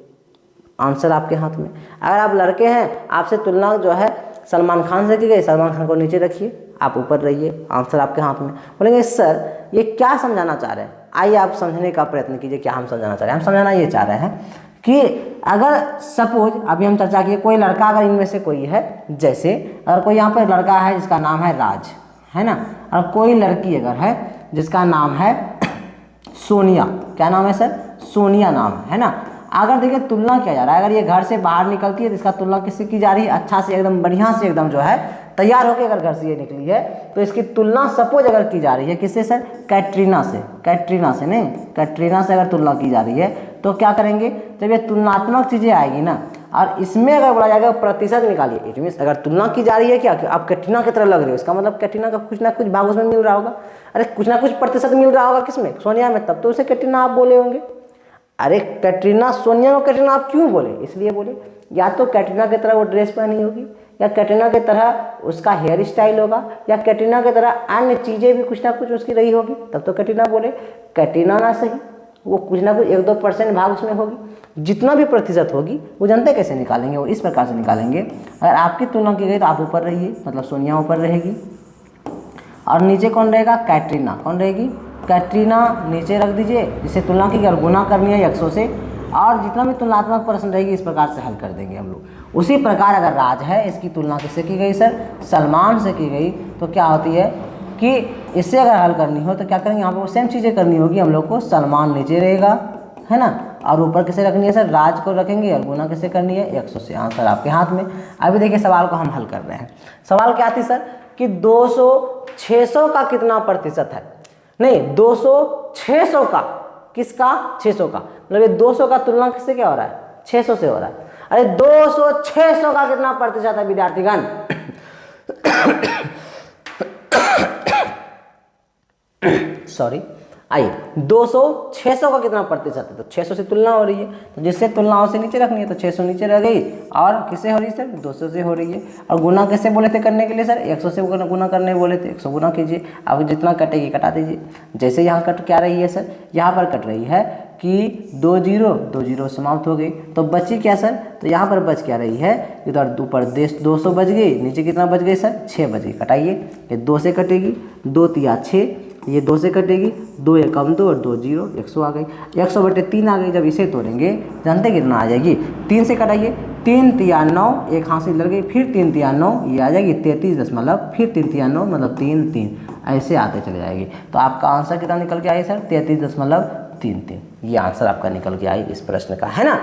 आंसर आपके हाथ में। अगर आप लड़के हैं, आपसे तुलना जो है सलमान खान से की गई, सलमान खान को नीचे रखिए, आप ऊपर रहिए, आंसर आपके हाथ में। बोलेंगे सर ये क्या समझाना चाह रहे हैं, आइए आप समझने का प्रयत्न कीजिए क्या हम समझाना चाह रहे हैं। हम समझाना ये चाह रहे हैं कि अगर सपोज अभी हम चर्चा किए कोई लड़का अगर इनमें से कोई है, जैसे अगर कोई यहाँ पर लड़का है जिसका नाम है राज, है ना, और कोई लड़की अगर है जिसका नाम है सोनिया, क्या नाम है सर, सोनिया नाम है ना। अगर देखिए तुलना किया जा रहा है, अगर ये घर से बाहर निकलती है तो इसका तुलना किससे की जा रही है, अच्छा से एकदम बढ़िया से एकदम जो है तैयार होकर अगर घर से ये निकली है तो इसकी तुलना सपोज अगर की जा रही है किससे सर, कैटरीना से, कैटरीना से नहीं, कैटरीना से अगर तुलना की जा रही है तो क्या करेंगे, जब ये तुलनात्मक चीज़ें आएगी ना और इसमें अगर बोला जाएगा प्रतिशत निकालिए, इट मीन्स अगर तुलना की जा रही है क्या आप कैटरीना की तरह लग रहे हो, इसका मतलब कैटरीना का कुछ ना कुछ भाग उसमें मिल रहा होगा, अरे कुछ ना कुछ प्रतिशत मिल रहा होगा किसमें, सोनिया में, तब तो उसे कैटरीना आप बोले होंगे। अरे कैटरीना, सोनिया को कैटरीना आप क्यों बोले, इसलिए बोले या तो कैटरीना की तरह वो ड्रेस पहनी होगी, या कैटरीना की तरह उसका हेयर स्टाइल होगा, या कैटरीना की तरह अन्य चीज़ें भी कुछ ना कुछ उसकी रही होगी, तब तो कैटरीना बोले। कैटरीना ना सही, वो कुछ ना कुछ 1-2% भाग उसमें होगी, जितना भी प्रतिशत होगी वो जानते कैसे निकालेंगे, वो इस प्रकार से निकालेंगे। अगर आपकी तुलना की गई तो आप ऊपर रहिए, मतलब सोनिया ऊपर रहेगी, और नीचे कौन रहेगा, कैटरीना, कौन रहेगी, कैटरीना नीचे रख दीजिए, जिससे तुलना की अगर गुना करनी है 100 से, और जितना भी तुलनात्मक प्रश्न रहेगी इस प्रकार से हल कर देंगे हम लोग। उसी प्रकार अगर राज है, इसकी तुलना किससे की गई सर, सलमान से की गई, तो क्या होती है कि इससे अगर हल करनी हो तो क्या करेंगे, यहाँ पर सेम चीज़ें करनी होगी हम लोग को, सलमान नीचे रहेगा, है ना, और ऊपर किसे रखनी है सर, राज को रखेंगे, और गुना किससे करनी है 100 से। आंसर आपके हाथ में। अभी देखिए सवाल को हम हल कर रहे हैं। सवाल क्या थी सर कि 200 600 का कितना प्रतिशत है, नहीं 200 600 का, किसका, 600 का, मतलब ये 200 का तुलना किससे क्या हो रहा है, 600 से हो रहा है। अरे 200 600 का कितना प्रतिशत है विद्यार्थीगण, सॉरी, आइए 200 600 का कितना प्रतिशत है, तो 600 से तुलना हो रही है, तो जिससे तुलना उसे नीचे रखनी है, तो 600 नीचे रह गई, और किससे हो रही है सर, 200 से हो रही है। और गुना कैसे बोले थे करने के लिए सर, 100 से गुना करने बोले थे, 100 गुना कीजिए, आप जितना कटेगी कटा दीजिए। जैसे यहाँ कट क्या रही है सर, यहाँ पर कट रही है कि 2 0 समाप्त हो गई, तो बची क्या सर, तो यहाँ पर बच क्या रही है, इधर ऊपर 200 बच गई, नीचे कितना बच गई सर, 6 बच गई, कटाइए, ये 2 से कटेगी, 2 तिया 6, ये 2 से कटेगी, 2 1 2 और 2 0, 100 आ गई, 100/3 आ गई। जब इसे तोड़ेंगे जानते कितना आ जाएगी, 3 से कटाइए, 3 तिया 9, एक हाथ से लड़ गई, फिर 3 तिया 9, ये आ जाएगी 33 फिर 3 तिया 9 मतलब 3 3, ऐसे आते चले जाएगी। तो आपका आंसर कितना निकल के आई सर, 33.33, ये आंसर आपका निकल के आई इस प्रश्न का, है ना।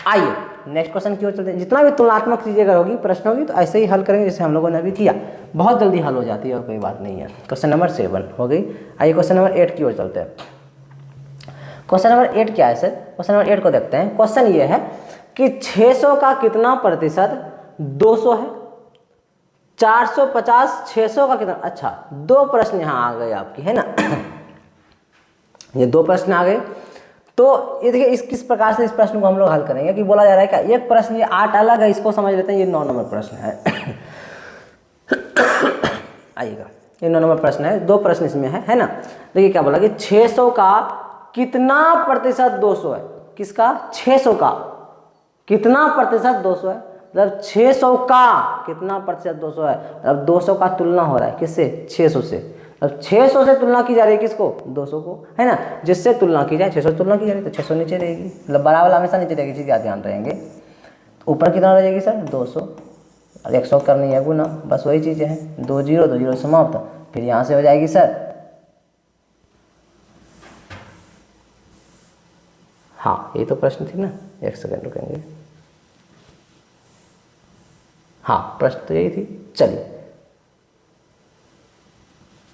आइए नेक्स्ट क्वेश्चन की ओर चलते हैं। जितना भी तुलनात्मक चीज़ें अगर होगी, प्रश्न होगी, तो ऐसे ही हल करेंगे जैसे हम लोगों ने अभी किया, बहुत जल्दी हल हो जाती है और कोई बात नहीं है। क्वेश्चन नंबर 7 हो गई। आइए क्वेश्चन नंबर 8 की ओर चलते हैं। क्वेश्चन नंबर 8 क्या है सर, क्वेश्चन नंबर 8 को देखते हैं। क्वेश्चन ये है कि 600 का कितना प्रतिशत 200 है, 450 600 का कितना, अच्छा 2 प्रश्न यहाँ आ गए आपकी, है ना, ये 2 प्रश्न आ गए। तो ये देखिए इस किस प्रकार से इस प्रश्न को हम लोग हल करेंगे कि बोला जा रहा है क्या, एक प्रश्न ये 8 अलग है, इसको समझ लेते हैं, ये 9 नंबर प्रश्न है। आइएगा, ये 9 नंबर प्रश्न है, 2 प्रश्न इसमें है ना। देखिए क्या बोला कि 600 का कितना प्रतिशत 200 है, किसका, 600 का कितना प्रतिशत 200 है, मतलब 600 का कितना प्रतिशत 200 है, मतलब 200 का तुलना हो रहा है किससे, 600 से, अब 600 से तुलना की जा रही है किसको, 200 को, है ना। जिससे तुलना की जाए 600 से तुलना की जा रही है तो 600 नीचे रहेगी, मतलब बड़ा वाला हमेशा नीचे रहेगी, चीज़ का ध्यान रहेंगे। ऊपर कितना रहेगी सर, 200, और 100 करनी है गुना, बस वही चीज़ें हैं, 2 0 समाप्त, फिर यहाँ से हो जाएगी सर, हाँ ये तो प्रश्न थी ना, 1 सेकेंड रुकेंगे, हाँ प्रश्न तो यही थी। चलिए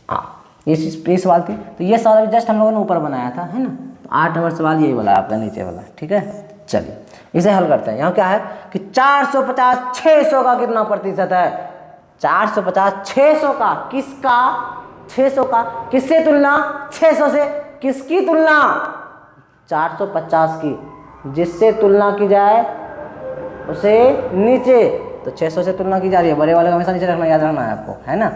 हाँ ये सवाल थी, तो ये सवाल जस्ट हम लोगों ने ऊपर बनाया था, है ना। तो 8 नंबर सवाल यही वाला आपका नीचे वाला, ठीक है। चलिए इसे हल करते हैं। यहाँ क्या है कि 450 600 का कितना प्रतिशत है, 450 600 का, किसका, 600 का, किससे तुलना, 600 से, किसकी तुलना, 450 की, जिससे तुलना की जाए उसे नीचे, तो 600 से तुलना की जा रही है, बड़े वाले को हमेशा नीचे रखना, याद रखना है आपको, है ना।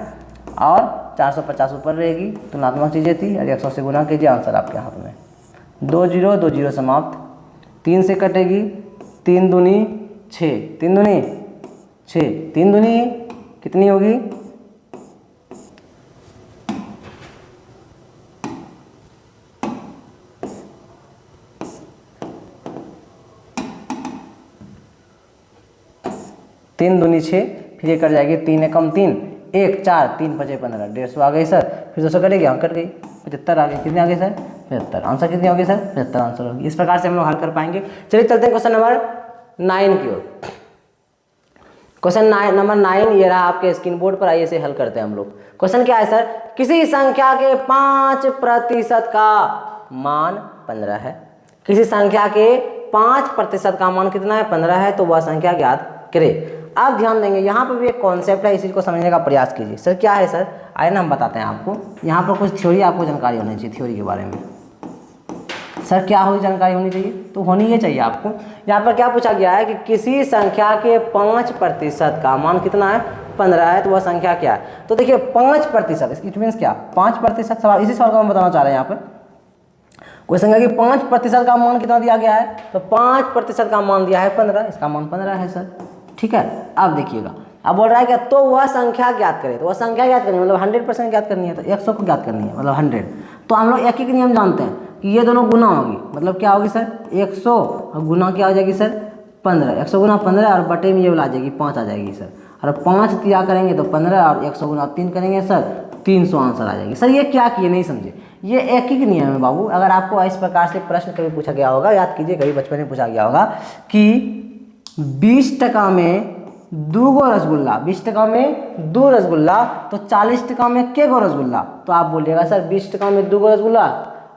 और 450 ऊपर रहेगी, तुलनात्मक चीज़ें थी, और 100 से गुना कीजिए, आंसर आपके हाथ में। 2 0 समाप्त, 3 से कटेगी, 3 दूनी 6, 3 दूनी 6, 3 दूनी कितनी होगी, 6 3 दूनी 6, फिर ये कट जाएगी 3 एकम 3, 1 4, 3 5 15, 150 आ गई सर। फिर 200 कटेगी, हाँ कट गई, 75 आ गई। कितनी आ गई सर? 75। आंसर कितनी होगी सर? 75 आंसर होगी। इस प्रकार से हम लोग हल कर पाएंगे। चलिए चलते हैं क्वेश्चन नंबर 9 की ओर। क्वेश्चन नंबर 9 ये रहा आपके स्क्रीन बोर्ड पर। आइए इसे हल करते हैं हम लोग। क्वेश्चन क्या है सर? किसी संख्या के 5% का मान 15 है। किसी संख्या के 5% का मान कितना है? 15 है। तो वह संख्या ज्ञात करें। आप ध्यान देंगे यहाँ पर भी एक कॉन्सेप्ट है, इस चीज़ को समझने का प्रयास कीजिए। सर क्या है सर? आइए ना हम बताते हैं आपको। यहाँ पर कुछ थ्योरी आपको जानकारी होनी चाहिए, थ्योरी के बारे में। सर क्या हो जानकारी होनी चाहिए? तो होनी ये चाहिए आपको। यहाँ पर क्या पूछा गया है कि किसी संख्या के 5% का मान कितना है? 15 है। तो वह संख्या क्या है? तो देखिए 5%, इट मीन्स क्या? 5% सवाल, इसी सवाल को हम बताना चाह रहे हैं यहाँ पर। कोई संख्या की 5% का मान कितना दिया गया है? तो 5% का मान दिया है 15, इसका मान 15 है सर। ठीक है, अब देखिएगा, अब बोल रहा है क्या? तो वह संख्या ज्ञात करे। तो वह संख्या ज्ञात करनी है मतलब 100% ज्ञात करनी है, तो 100 को ज्ञात करनी है मतलब 100। तो हम लोग एक नियम जानते हैं कि ये दोनों गुना होगी, मतलब क्या होगी सर? 100 और गुना क्या हो जाएगी सर? 15। 100 गुना 15 और बटे में ये वाला आ जाएगी 5 आ जाएगी सर। और 5 दिया करेंगे तो 15 और 100 गुना 3 करेंगे सर, 300 आंसर आ जाएगी। सर ये क्या किए? नहीं समझे? ये एक ही नियम है बाबू। अगर आपको इस प्रकार से प्रश्न कभी पूछा गया होगा, याद कीजिए कभी बचपन में पूछा गया होगा कि 20 टका में 2 गो रसगुल्ला, 20 टका में 2 रसगुल्ला, तो 40 टका में के गो रसगुल्ला? तो आप बोलिएगा सर 20 टका में 2 गो रसगुल्ला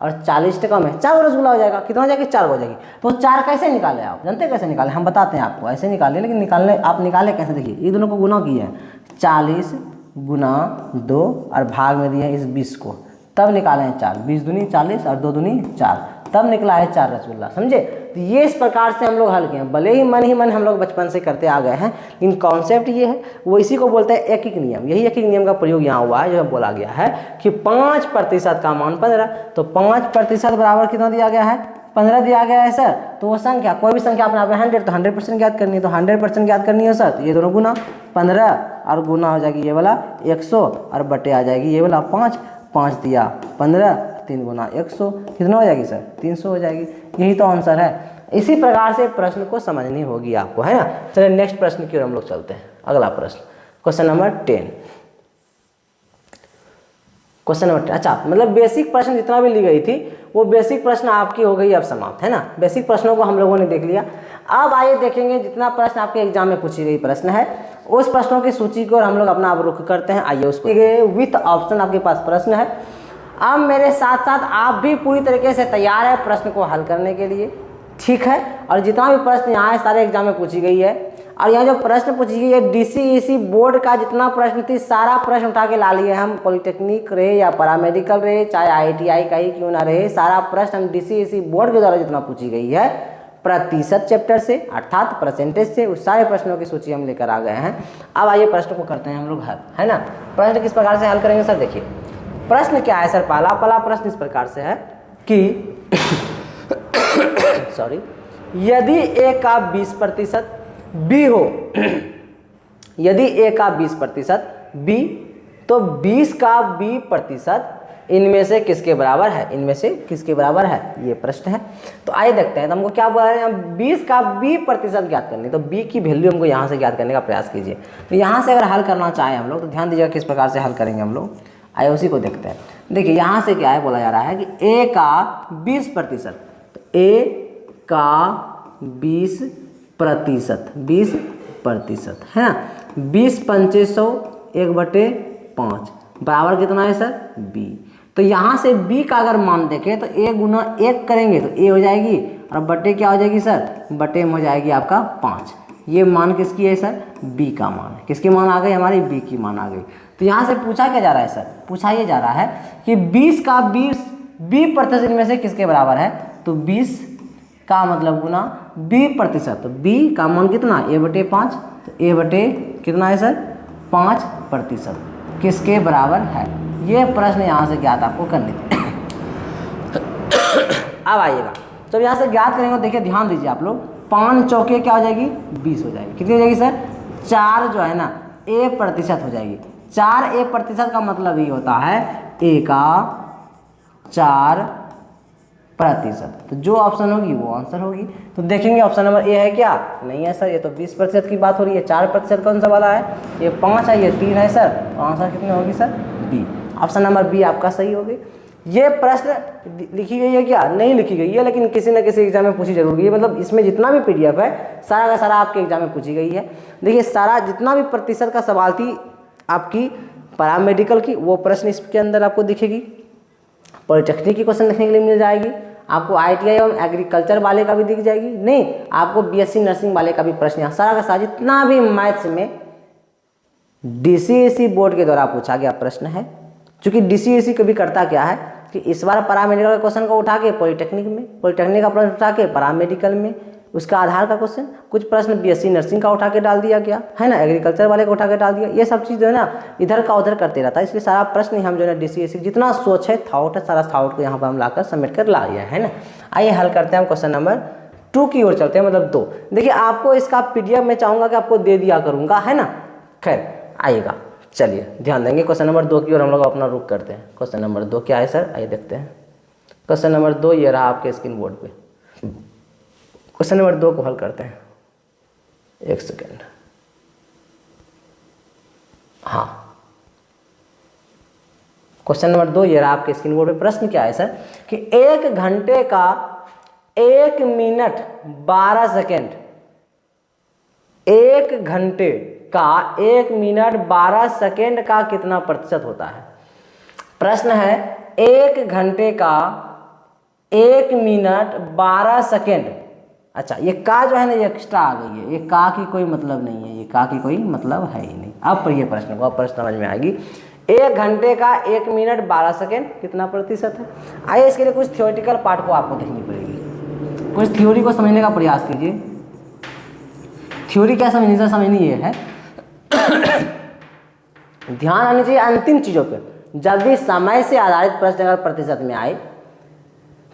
और 40 टका में 4 गो रसगुल्ला हो जाएगा। कितना हो जाएगी? 4 हो जाएगी। तो 4 कैसे निकाले? आप जानते हैं कैसे निकाले? हम बताते हैं आपको। ऐसे निकाले, लेकिन निकालने आप निकाले कैसे? देखिए ये दोनों को गुना किए हैं, 40 गुना 2 और भाग में दिए इस 20 को, तब निकाले हैं 4। 20 दूनी 40 और 2 दूनी 4, तब निकला है 4 रसगुल्ला। समझे? तो ये इस प्रकार से हम लोग हल किए हैं। भले ही मन हम लोग बचपन से करते आ गए हैं, लेकिन कॉन्सेप्ट ये है, वो इसी को बोलते हैं एक नियम। यही एक नियम का प्रयोग यहाँ हुआ है, जो बोला गया है कि 5% का मान 15। तो 5% बराबर कितना दिया गया है? 15 दिया गया है सर। तो वो संख्या, कोई भी संख्या अपने आप में 100, तो 100% ज्ञात करनी है। तो 100% ज्ञात करनी है सर, तो ये दोनों गुना 15 और गुना हो जाएगी ये वाला 100 और बटे आ जाएगी ये वाला 5। 5 दिया 15, 3 गुना 100, कितना हो जाएगी सर? 300 हो जाएगी। यही तो आंसर है। इसी प्रकार से प्रश्न को समझनी होगी आपको, है ना। चलिए नेक्स्ट प्रश्न की ओर हम लोग चलते हैं। अगला प्रश्न, क्वेश्चन नंबर 10। क्वेश्चन नंबर 10, अच्छा मतलब बेसिक प्रश्न जितना भी ली गई थी वो बेसिक प्रश्न आपकी हो गई अब समाप्त, है ना। बेसिक प्रश्नों को हम लोगों ने देख लिया। अब आइए देखेंगे जितना प्रश्न आपके एग्जाम में पूछी गई प्रश्न है, उस प्रश्नों की सूची को हम लोग अपना अब रुख करते हैं। आइए उसको विथ ऑप्शन आपके पास प्रश्न है। अब मेरे साथ साथ आप भी पूरी तरीके से तैयार है प्रश्न को हल करने के लिए, ठीक है। और जितना भी प्रश्न यहाँ है सारे एग्जाम में पूछी गई है। और यहाँ जो प्रश्न पूछी गई है DCEC बोर्ड का जितना प्रश्न थी सारा प्रश्न उठा के ला लिए हम। पॉलिटेक्निक रहे या पैरामेडिकल रहे, चाहे ITI का ही क्यों ना रहे, सारा प्रश्न हम DCEC बोर्ड के द्वारा जितना पूछी गई है प्रतिशत चैप्टर से, अर्थात परसेंटेज से, उस सारे प्रश्नों की सूची हम लेकर आ गए हैं। अब आइए प्रश्न को करते हैं हम लोग हल, है ना। प्रश्न किस प्रकार से हल करेंगे सर? देखिए प्रश्न क्या है सर? पहला प्रश्न इस प्रकार से है कि सॉरी, यदि A का 20% B हो, यदि A का 20% B, तो 20 का B% इनमें से किसके बराबर है? इनमें से किसके बराबर है? ये प्रश्न है। तो आइए देखते हैं। तो हमको क्या बोला है? हम 20 का B% ज्ञात करनी, तो B की वैल्यू हमको यहाँ से ज्ञात करने का प्रयास कीजिए। तो यहाँ से अगर हल करना चाहें हम लोग, तो ध्यान दीजिएगा किस प्रकार से हल करेंगे हम लोग। आइए उसी को देखते हैं। देखिए यहाँ से क्या है, बोला जा रहा है कि A का 20%, तो A का 20% है ना। 20 2500 1/5 बराबर कितना है सर? B। तो यहाँ से B का अगर मान देखें तो A गुना 1 करेंगे तो A हो जाएगी, और बटे क्या हो जाएगी सर? बटे में हो जाएगी आपका 5। ये मान किसकी है सर? B का मान है। किसकी मान आ गई? हमारी B की मान आ गई। तो यहाँ से पूछा क्या जा रहा है सर? पूछा ये जा रहा है कि 20 का 20% इनमें से किसके बराबर है? तो 20 का मतलब गुना B%, तो B का मान कितना? A/5, तो A/ कितना है सर? 5% किसके बराबर है? ये प्रश्न यहाँ से ज्ञात आपको करने अब आइएगा जब यहाँ से ज्ञात करेंगे, देखिए ध्यान दीजिए आप लोग, 5 चौके क्या हो जाएगी? 20 हो जाएगी। कितनी हो जाएगी सर? 4 जो है ना A% हो जाएगी। 4 A% का मतलब ये होता है A का 4 प्रतिशत। तो जो ऑप्शन होगी वो आंसर होगी। तो देखेंगे ऑप्शन नंबर ए है क्या? नहीं है सर, ये तो 20% की बात हो रही है। 4% कौन सा वाला है? ये 5 है, ये 3 है सर। तो आंसर कितनी होगी sir? B. Option number B आपका सही होगी। ये प्रश्न लिखी गई है क्या? नहीं लिखी गई है, लेकिन किसी न किसी एग्जाम में पूछी जरूर गई है। मतलब इसमें जितना भी PDF है सारा का सारा आपके एग्जाम में पूछी गई है। देखिए सारा जितना भी प्रतिशत का सवाल थी आपकी पैरामेडिकल की, वो प्रश्न इसके अंदर आपको दिखेगी। पॉलिटेक्निक की क्वेश्चन देखने के लिए मिल जाएगी आपको। ITI और एग्रीकल्चर वाले का भी दिख जाएगी। नहीं, आपको BSc नर्सिंग वाले का भी प्रश्न यहाँ सारा का सारा जितना भी मैथ्स में DCSE बोर्ड के द्वारा पूछा गया प्रश्न है। क्योंकि DCSE कभी करता क्या है कि इस बार पैरामेडिकल के क्वेश्चन को उठा के पॉलिटेक्निक में, पॉलिटेक्निक का प्रश्न उठा के पैरामेडिकल में, उसका आधार का क्वेश्चन, कुछ प्रश्न BSc नर्सिंग का उठा के डाल दिया गया है ना, एग्रीकल्चर वाले को उठा के डाल दिया। ये सब चीज़ जो है ना इधर का उधर करते रहता है। इसलिए सारा प्रश्न हम जो है DCSE जितना सोच है, थॉट है, सारा थॉट को यहाँ पर हम लाकर समेट कर ला लिया है ना। आइए हल करते हैं हम क्वेश्चन नंबर 2 की ओर चलते हैं, मतलब 2। देखिए आपको इसका PDF मैं चाहूँगा कि आपको दे दिया करूँगा, है ना। खैर आइएगा, चलिए ध्यान देंगे क्वेश्चन नंबर 2 की ओर हम लोग अपना रुख करते हैं। क्वेश्चन नंबर 2 क्या है सर? आइए देखते हैं। क्वेश्चन नंबर 2 ये रहा आपके स्क्रीन बोर्ड पे। क्वेश्चन नंबर 2 को हल करते हैं। एक सेकेंड। हाँ, क्वेश्चन नंबर 2 ये रहा आपके स्क्रीन बोर्ड पे। प्रश्न क्या है सर कि 1 घंटे का 1 मिनट 12 सेकेंड, 1 घंटे का 1 मिनट 12 सेकेंड का कितना प्रतिशत होता है? प्रश्न है 1 घंटे का 1 मिनट 12 सेकेंड। अच्छा, ये का जो है ना ये एक्स्ट्रा आ गई है, ये का की कोई मतलब नहीं है, ये का की कोई मतलब है ही नहीं। अब पढ़िए प्रश्न को, अब प्रश्न समझ में आएगी। 1 घंटे का 1 मिनट 12 सेकेंड कितना प्रतिशत है? आइए इसके लिए कुछ थियोरेटिकल पार्ट को आपको देखनी पड़ेगी। कुछ थ्योरी को समझने का प्रयास कीजिए। थ्योरी क्या समझनी सर? समझनी ये है ध्यान आनी चाहिए अंतिम चीज़ों पे। जब भी समय से आधारित प्रश्न अगर प्रतिशत में आए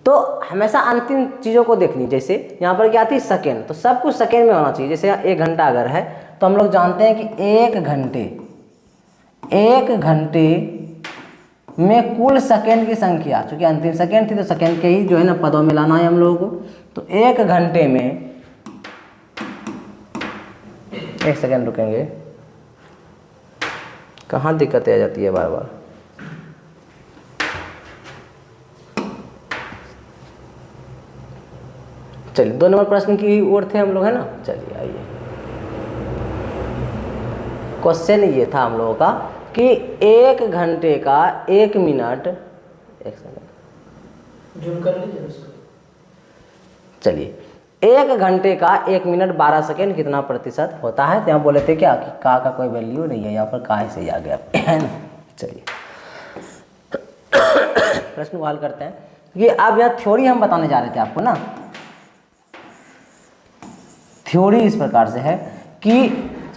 तो हमेशा अंतिम चीज़ों को देखनी। जैसे यहाँ पर क्या थी? सेकेंड, तो सब कुछ सेकेंड में होना चाहिए। जैसे 1 घंटा अगर है तो हम लोग जानते हैं कि 1 घंटे में कुल सेकेंड की संख्या, चूँकि अंतिम सेकेंड थी तो सेकेंड के ही जो है ना पदों में लाना है हम लोगों को। तो 1 घंटे में, एक सेकेंड रुकेंगे, कहाँ दिक्कतें आ जाती है बार बार। चलिए 2 नंबर प्रश्न की ओर थे हम लोग, है ना। चलिए आइए, क्वेश्चन ये था हम लोगों का कि 1 घंटे का 1 मिनट, एक सेकंड जूम कर लीजिए उसको। चलिए 1 घंटे का 1 मिनट 12 सेकेंड कितना प्रतिशत होता है? तो यहाँ बोले थे क्या कि का कोई वैल्यू नहीं है, यहाँ पर का से ही आ गया है ना। चलिए प्रश्न को हल करते हैं। ये अब यह थ्योरी हम बताने जा रहे थे आपको ना। थ्योरी इस प्रकार से है कि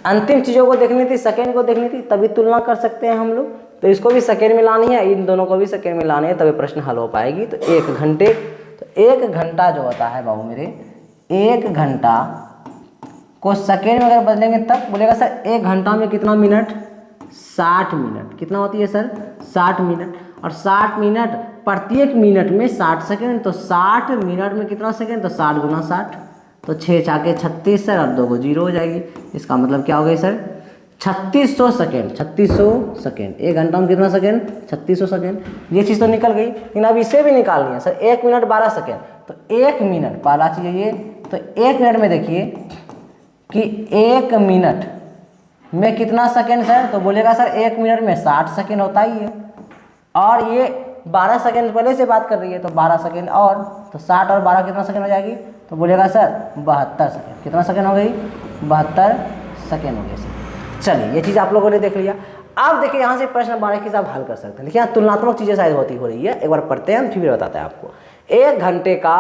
अंतिम चीज़ों को देखनी थी, सेकेंड को देखनी थी, तभी तुलना कर सकते हैं हम लोग। तो इसको भी सेकेंड में लानी है, इन दोनों को भी सेकेंड में लानी है, तभी प्रश्न हल हो पाएगी। तो 1 घंटे, तो 1 घंटा जो होता है बाबू मेरे, 1 घंटा को सेकेंड में अगर बदलेंगे तब बोलेगा सर 1 घंटा में कितना मिनट? 60 मिनट। कितना होती है सर? 60 मिनट। और 60 मिनट, प्रत्येक मिनट में 60 सेकेंड, तो 60 मिनट में कितना सेकेंड? तो 60 गुना 60, तो 6 चाके 36 सर, और 2 को 0 हो जाएगी। इसका मतलब क्या हो गई सर? 3600 सेकेंड। 3600 सेकेंड, 1 घंटा में कितना सेकेंड? 3600 सेकेंड। ये चीज़ तो निकल गई, लेकिन अब इसे भी निकालनी है सर। 1 मिनट 12 सेकेंड, तो 1 मिनट पहला चीज़ ये, तो 1 मिनट में देखिए कि 1 मिनट में कितना सेकेंड सर? तो बोलेगा सर 1 मिनट में 60 सेकेंड होता ही है। और ये 12 सेकेंड पहले से बात कर रही है, तो 12 सेकेंड और, तो 60 और 12 कितना सेकेंड हो जाएगी? तो बोलेगा सर 72 सेकेंड। कितना सेकेंड हो गई? 72 सेकेंड हो गया सर। चलिए ये चीज़ आप लोगों ने देख लिया। अब देखिए यहाँ से प्रश्न 12 की आप हल कर सकते हैं। देखिए यहाँ तुलनात्मक चीज़ें शायद हो रही है, एक बार पढ़ते हैं हम, फिर बताते हैं आपको। 1 घंटे का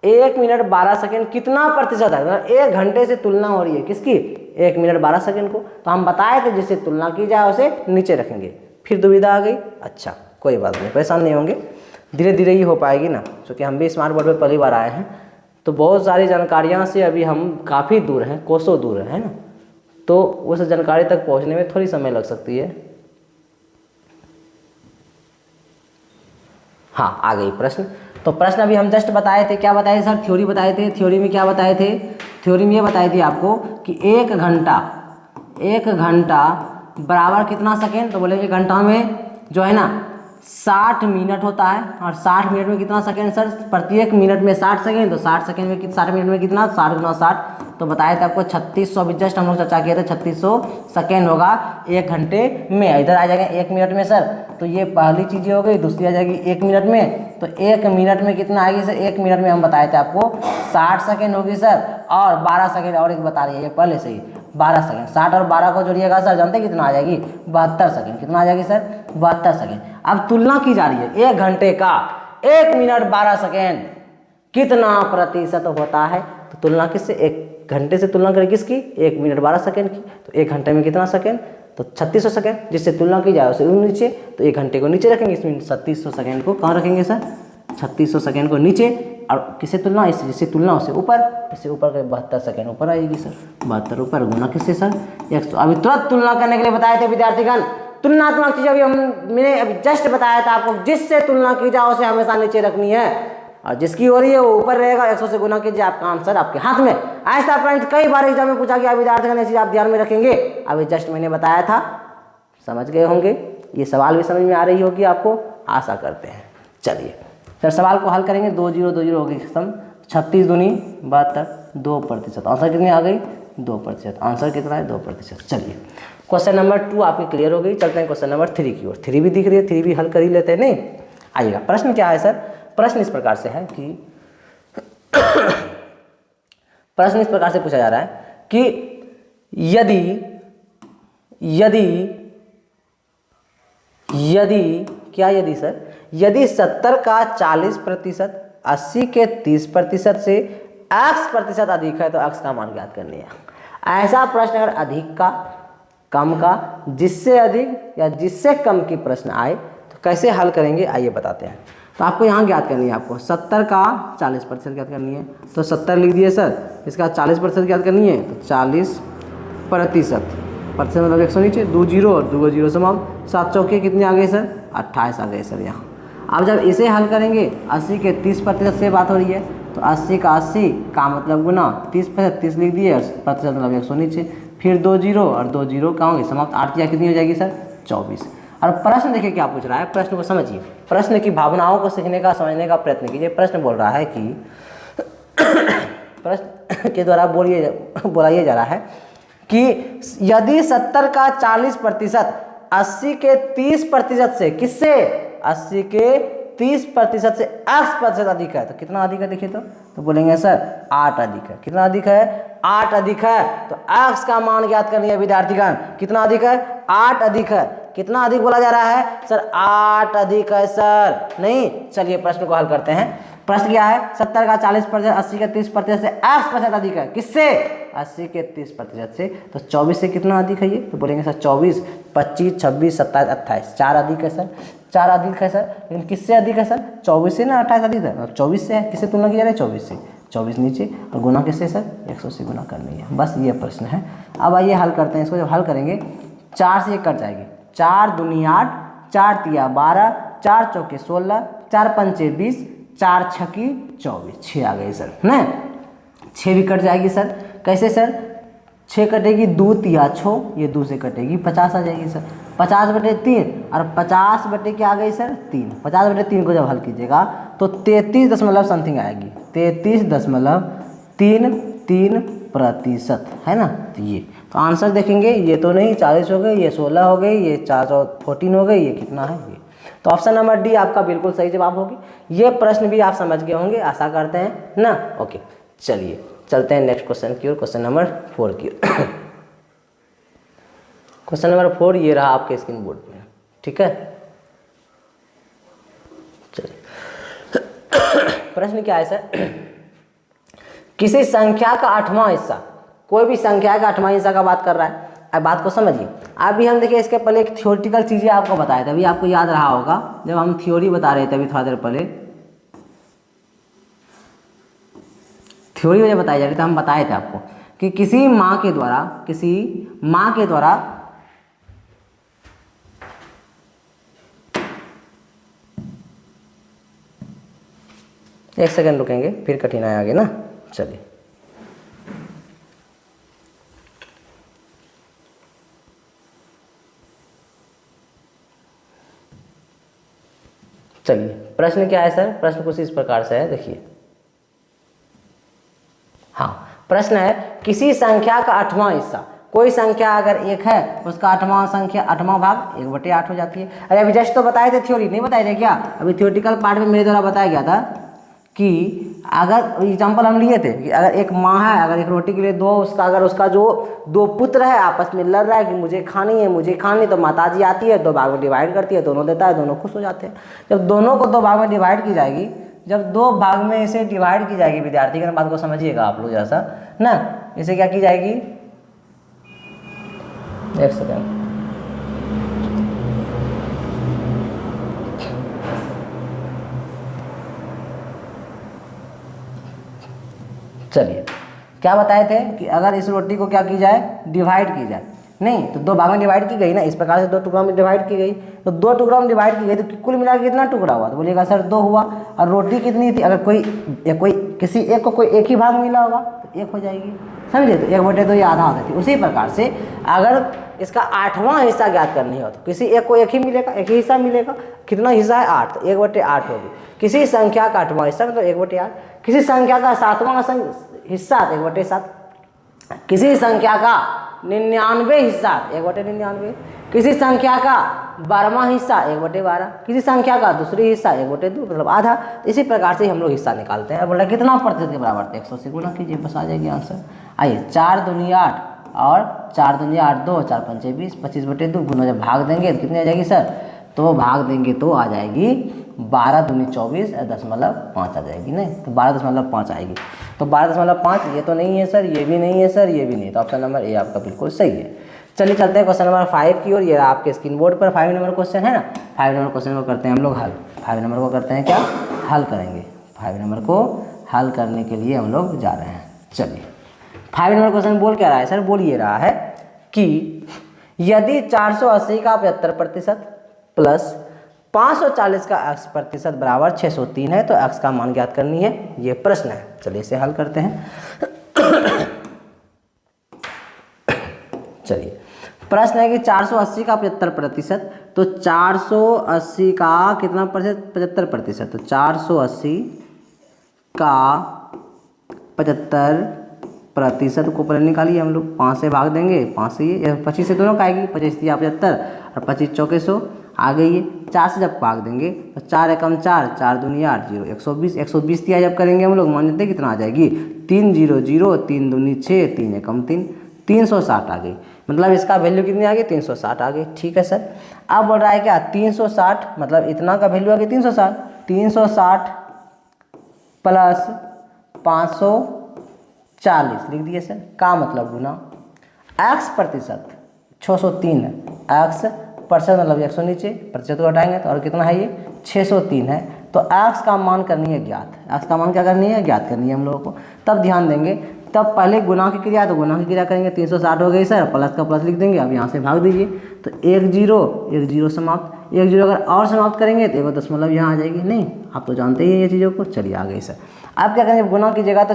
1 मिनट 12 सेकेंड कितना प्रतिशत है? मतलब 1 घंटे से तुलना हो रही है किसकी? 1 मिनट 12 सेकेंड को। तो हम बताए थे जिससे तुलना की जाए उसे नीचे रखेंगे। फिर दुविधा आ गई। अच्छा कोई बात नहीं, परेशान नहीं होंगे, धीरे धीरे ही हो पाएगी ना, क्योंकि हम भी स्मार्ट बोर्ड पर पहली बार आए हैं, तो बहुत सारी जानकारियाँ से अभी हम काफ़ी दूर हैं, कोसों दूर है ना, तो उस जानकारी तक पहुँचने में थोड़ी समय लग सकती है। हाँ आ गई प्रश्न। तो प्रश्न अभी हम जस्ट बताए थे, क्या बताए सर, थ्योरी बताए थे। थ्योरी में क्या बताए थे, थ्योरी में ये बताई थी आपको कि 1 घंटा बराबर कितना सेकेंड, तो बोले 1 घंटा में जो है ना 60 मिनट होता है, और 60 मिनट में कितना सेकेंड सर, प्रत्येक मिनट में 60 सेकेंड, तो 60 सेकेंड में 60 मिनट में कितना, 60 गुना 60, तो बताया था आपको 3600, भी जस्ट हम लोग चर्चा किए थे, 3600 सेकेंड होगा 1 घंटे में। इधर आ जाएगा 1 मिनट में सर, तो ये पहली चीज़ हो गई। दूसरी आ जाएगी 1 मिनट में, तो 1 मिनट में कितना आएगी सर, 1 मिनट में हम बताए थे आपको 60 सेकेंड होगी सर, और 12 सेकेंड और एक बता रही है पहले से ही 12 सेकेंड। 60 और 12 को जोड़िएगा सर, जानते कितना आ जाएगी, 72 सेकेंड। कितना आ जाएगी सर, 72 सेकेंड। अब तुलना की जा रही है 1 घंटे का 1 मिनट 12 सेकेंड कितना प्रतिशत होता है, तो तुलना किससे, 1 घंटे से तुलना करें किसकी, 1 मिनट 12 सेकेंड की, तो 1 घंटे में कितना सेकेंड, तो 3600 सेकेंड। जिससे तुलना की जाए उसे नीचे, तो 1 घंटे को नीचे रखेंगे, इसमें 3600 सेकेंड को कहाँ रखेंगे सर, 3600 सेकेंड को नीचे, और किससे तुलना, इससे तुलना उसे ऊपर, इससे ऊपर के 72 सेकेंड ऊपर आएगी सर, 72 ऊपर गुना किससे सर 100। अभी तुरंत तुलना करने के लिए बताए थे विद्यार्थीगण, तुलनात्मक चीज मैंने अभी जस्ट बताया था आपको, जिससे तुलना की जाए उसे हमेशा नीचे रखनी है, और जिसकी हो रही है वो ऊपर रहेगा। 100 से गुना कीजिए, आपका आंसर आपके हाथ में। ऐसा पॉइंट कई बार एग्जाम में पूछा गया विद्यार्थियों ने, चीज आप ध्यान में रखेंगे। अभी जस्ट मैंने बताया था, समझ गए होंगे, ये सवाल भी समझ में आ रही होगी आपको, आशा करते हैं। चलिए सर सवाल को हल करेंगे। 2 0 2 0 हो गई खत्म, 36 दूनी 72, 2%। आंसर कितनी आ गई, 2%। आंसर कितना है, 2%। चलिए क्वेश्चन नंबर 2 आपकी क्लियर हो गई। चलते हैं क्वेश्चन नंबर 3 की ओर। 3 भी दिख रही है, 3 भी हल कर ही लेते हैं, नहीं आइएगा। प्रश्न क्या है सर, प्रश्न इस प्रकार से है कि प्रश्न इस प्रकार से पूछा जा रहा है कि यदि सर, यदि 70 का 40%, 80 के 30% से x% अधिक है, तो x का मान ज्ञात करनी है। ऐसा प्रश्न अगर अधिक का, कम का, जिससे अधिक या जिससे कम की प्रश्न आए तो कैसे हल करेंगे, आइए बताते हैं। तो आपको यहाँ ज्ञात करनी है, आपको 70 का 40% ज्ञात करनी है, तो 70 लिख दिए सर, इसका 40% ज्ञात करनी है, तो 40%, मतलब 100 नीचे, 2 0 और 2 0 समाप्त, 7 चौके कितने आ गए सर, 28 आ गए सर यहाँ। अब जब इसे हल करेंगे, 80 के 30% से बात हो रही है, तो 80 का 80 का मतलब गुना 30%, 30 लिख दिए, और प्रतिशत मतलब 100 नीचे, फिर 2 0 और 2 0 क्या होंगे समाप्त, 8 या कितनी हो जाएगी सर, 24। और प्रश्न देखिए क्या पूछ रहा है, प्रश्न को समझिए, प्रश्न की भावनाओं को सीखने का, समझने का प्रयत्न कीजिए। प्रश्न बोल रहा है कि प्रश्न के द्वारा बोलाइए जा रहा है कि यदि 70 का 40% 80 के 30% से, किससे, 80 के 30% से x% अधिक है, तो कितना अधिक है देखिए, तो बोलेंगे सर 8 अधिक है। कितना अधिक है, 8 अधिक है, तो x का मान ज्ञात करनी है विद्यार्थीगण। कितना अधिक है, 8 अधिक है। कितना अधिक बोला जा रहा है सर, 8 अधिक है सर, नहीं। चलिए प्रश्न को हल करते हैं। प्रश्न क्या है, 70 का 40%, 80 के 30% से x% अधिक है, किससे, 80 के 30% से, तो 24 से कितना अधिक है ये, तो बोलेंगे सर 24, 25, 26, 27, 28, 4 अधिक है सर, 4 अधिक है सर। लेकिन किससे अधिक है सर, 24 से ना 28 अधिक है, 24 से है। किससे तुलना की जा रही है, 24 से, 24 नीचे, और गुना किससे सर, 100 से गुना करनी है। बस ये प्रश्न है। अब आइए हल करते हैं इसको। जब हल करेंगे, 4 से 1 कट जाएगी, 4 दूनी 8, 4 तिया 12, 4 चौके 16, 4 पंचे 20, 4 छकी 24, 6 आ गई सर ना। 6 भी कट जाएगी सर, कैसे सर, 6 कटेगी, 2 तिया 6, ये 2 से कटेगी, 50 आ जाएगी सर। 50/3, और 50 क्या आ गई सर, 3। 50/3 को जब हल कीजिएगा तो 33 दशमलव समथिंग आएगी, 33.33% है ना। तो आंसर देखेंगे, ये तो नहीं, 40 हो गई, ये 16 हो गई, ये 414 हो गई, ये कितना है ये। तो ऑप्शन नंबर डी आपका बिल्कुल सही जवाब होगी। ये प्रश्न भी आप समझ गए होंगे, आशा करते हैं ना। ओके चलिए चलते हैं नेक्स्ट क्वेश्चन की ओर, क्वेश्चन नंबर 4 की ओर। क्वेश्चन नंबर 4 ये रहा आपके स्क्रीन बोर्ड में, ठीक है। चलिए प्रश्न क्या है सर, किसी संख्या का 8वां हिस्सा, कोई भी संख्या का 8वां हिस्सा का बात कर रहा है। अब बात को समझिए। अभी हम देखिए इसके पहले एक थ्योरेटिकल चीज़ें आपको बताए थे, अभी आपको याद रहा होगा जब हम थ्योरी बता रहे थे, अभी थोड़ा देर पहले थ्योरी वजह बताई जा रही थी, हम बताए थे आपको कि किसी माँ के द्वारा एक सेकंड रुकेंगे, फिर कठिनाई आगे ना। चलिए चलिए, प्रश्न क्या है सर? प्रश्न कुछ इस प्रकार से है, देखिए। हाँ, प्रश्न है किसी संख्या का 8वां हिस्सा, कोई संख्या अगर 1 है उसका 8वां संख्या 8वां भाग 1/8 हो जाती है। अरे अभी जस्ट तो बताए थे, थ्योरी नहीं बताए थे क्या? अभी थ्योरेटिकल पार्ट में मेरे द्वारा बताया गया था कि अगर एग्जाम्पल हम लिए थे कि अगर एक माँ है, अगर एक रोटी के लिए दो उसका, अगर उसका जो 2 पुत्र है आपस में लड़ रहा है कि मुझे खानी है मुझे खानी, तो माता जी आती है 2 भाग में डिवाइड करती है, दोनों देता है, दोनों खुश हो जाते हैं। जब दोनों को 2 भाग में डिवाइड की जाएगी, जब 2 भाग में इसे डिवाइड की जाएगी, विद्यार्थी की बात को समझिएगा आप लोग जरा सा ना, इसे क्या की जाएगी, एक सेकंड, चलिए क्या बताए थे कि अगर इस रोटी को क्या की जाए, डिवाइड की जाए, नहीं तो 2 भाग में डिवाइड की गई ना, इस प्रकार से 2 टुकड़ा में डिवाइड की गई, तो 2 टुकड़ा में डिवाइड की गई तो कुल मिला के कितना टुकड़ा हुआ? तो बोलिएगा सर 2 हुआ। और रोटी कितनी थी? अगर कोई किसी एक को कोई एक ही भाग मिला होगा तो 1 हो जाएगी, समझे? तो 1/2 ये आधा होता थी। उसी प्रकार से अगर इसका 8वां हिस्सा ज्ञात करनी हो तो किसी एक को एक ही मिलेगा, एक ही हिस्सा मिलेगा। कितना हिस्सा है? 8, तो 1/8 होगी। किसी संख्या का 8वां हिस्सा मतलब 1/8, किसी संख्या का 7वां हिस्सा 1/7, किसी संख्या का 99 हिस्सा 1/99, किसी संख्या का 12वां हिस्सा 1/12, किसी संख्या का दूसरी हिस्सा 1/2 मतलब आधा। इसी प्रकार से हम लोग हिस्सा निकालते हैं। और बोला कितना प्रतिशत के बराबर? 100 से गुना कीजिए, बस आ जाएगी आंसर। आइए 4 दूनी 8 और 4 दूनी 8 2, 4 पंचे 20, 25/2 गुना जब भाग देंगे तो कितनी आ जाएगी सर? तो भाग देंगे तो आ जाएगी 12 दूनी 24 .5 आ जाएगी, नहीं तो 12.5 आएगी। तो 12.5 ये तो नहीं है सर, ये भी नहीं है सर, ये भी नहीं, तो ऑप्शन नंबर ए आपका बिल्कुल सही है। चलिए चलते हैं क्वेश्चन नंबर 5 की ओर। ये आपके स्क्रीन बोर्ड पर 5 नंबर क्वेश्चन है ना। 5 नंबर क्वेश्चन को करते हैं हम लोग हल। 5 नंबर को करते हैं क्या? हल करेंगे। 5 नंबर को हल करने के लिए हम लोग जा रहे हैं। चलिए 5 नंबर क्वेश्चन बोल क्या रहा है सर? बोल ये रहा है कि यदि 480 का 75% प्लस 540 का x% बराबर 603 है तो x का मान ज्ञात करनी है, ये प्रश्न है। चलिए इसे हल करते हैं। चलिए प्रश्न है कि 480 का 75%, तो 480 का कितना प्रतिशत? 75%। तो 480 का 75% को पहले निकालिए हम लोग, 5 से भाग देंगे, 5 से ये 25 से दोनों का आएगी, 25 या 75 और 25 चौके 100 आ गई है। 4 से जब भाग देंगे तो 4 एकम 4, 4 दूनी 8, 0 120, 120 दिया जब करेंगे हम लोग मान लेते हैं कितना आ जाएगी? 3 0 0, 3 दूनी 6, 3 एकम 3, 360 आ गई। मतलब इसका वैल्यू कितनी आ गई? 360 आ गई। ठीक है सर। अब बोल रहा है क्या? 360 मतलब इतना का वैल्यू आ गई 360, 360 प्लस 540 लिख दिए सर, का मतलब गुना x% 603 है, x % मतलब 100 नीचे प्रतिशत को हटाएंगे तो और कितना है? ये 603 है। तो x का मान करनी है ज्ञात। x का मान क्या करनी है? ज्ञात करनी है हम लोगों को। तब ध्यान देंगे, तब पहले गुना की क्रिया, तो गुना की क्रिया करेंगे, 360 हो गई सर, प्लस का प्लस लिख देंगे। अब यहाँ से भाग दीजिए तो 1 0 समाप्त, 1 0 अगर और समाप्त करेंगे तो 1 दशमलव यहाँ आ जाएगी। नहीं, आप तो जानते ही हैं ये चीज़ों को। चलिए आ गई सर। अब क्या करेंगे? गुना की जगह तो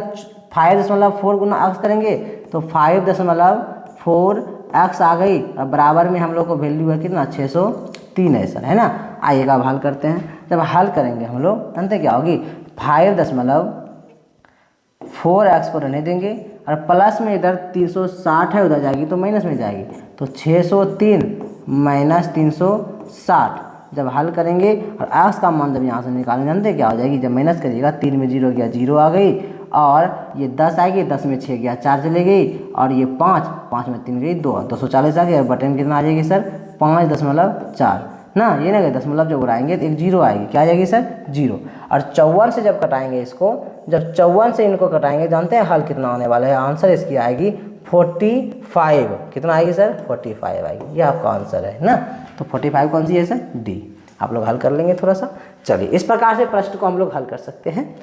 5.4 गुना x करेंगे तो 5.4 x आ गई और बराबर में हम लोग को वैल्यू है कितना? 603 है सर, है ना। आइएगा अब हल करते हैं। जब हल करेंगे हम लोग जानते क्या होगी? 5.4x को रहने देंगे और प्लस में इधर 360 है, उधर जाएगी तो माइनस में जाएगी, तो 603 माइनस 360 जब हल करेंगे और x का मान जब यहाँ से निकालेंगे जानते क्या हो जाएगी? जब माइनस करिएगा 3 में 0 गया 0 आ गई और ये 10 आएगी, 10 में 6 गया 4 चले गई और ये 5 में 3 गई 2, 240 आ गई और बटन कितना आ जाएगी सर? 5.4 ना, ये ना गए दशमलव जब उड़ाएंगे तो एक 0 आएगी, क्या आ जाएगी सर? 0। और 54 से जब कटाएंगे इसको, जब 54 से इनको कटाएंगे जानते हैं हल कितना आने वाला है? आंसर इसकी आएगी 45। कितना आएगी सर? 45 आएगी। ये आपका आंसर है ना। तो 45 कौन सी है सर? डी। आप लोग हल कर लेंगे थोड़ा सा। चलिए इस प्रकार से प्रश्न को हम लोग हल कर सकते हैं।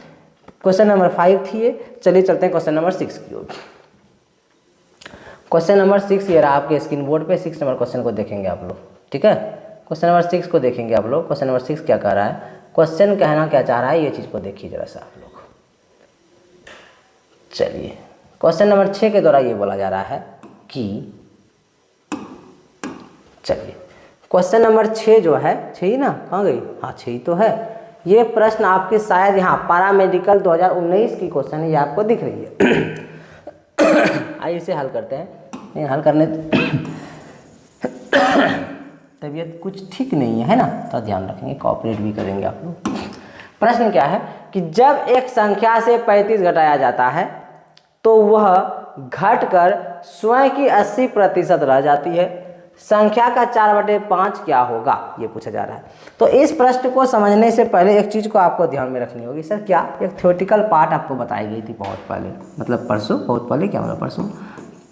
क्वेश्चन नंबर 5 थी ये। चलिए चलते हैं क्वेश्चन नंबर 6 की ओर। क्वेश्चन नंबर 6 ये रहा आपके स्क्रीन बोर्ड पे। 6 नंबर क्वेश्चन को देखेंगे आप लोग, ठीक है। क्वेश्चन नंबर 6 को देखेंगे आप लोग। क्वेश्चन नंबर 6 क्या कह रहा है? क्वेश्चन कहना क्या चाह रहा है ये चीज़ को देखिए जरा सा आप लोग। चलिए क्वेश्चन नंबर 6 के द्वारा ये बोला जा रहा है कि, चलिए क्वेश्चन नंबर 6 जो है, 6 ही ना, कहाँ गई, हाँ 6 ही तो है। ये प्रश्न आपके शायद यहाँ पैरामेडिकल 2019 की क्वेश्चन है, ये आपको दिख रही है। आइए इसे हल करते हैं। ये हल करने तबीयत कुछ ठीक नहीं है ना, तो ध्यान रखेंगे, कोऑपरेट भी करेंगे आप लोग। प्रश्न क्या है कि जब एक संख्या से 35 घटाया जाता है तो वह घटकर स्वयं की 80% रह जाती है। संख्या का 4/5 क्या होगा, ये पूछा जा रहा है। तो इस प्रश्न को समझने से पहले एक चीज़ को आपको ध्यान में रखनी होगी। सर क्या, एक थ्योरेटिकल पार्ट आपको बताई गई थी बहुत पहले, मतलब परसों, बहुत पहले क्या मतलब परसों,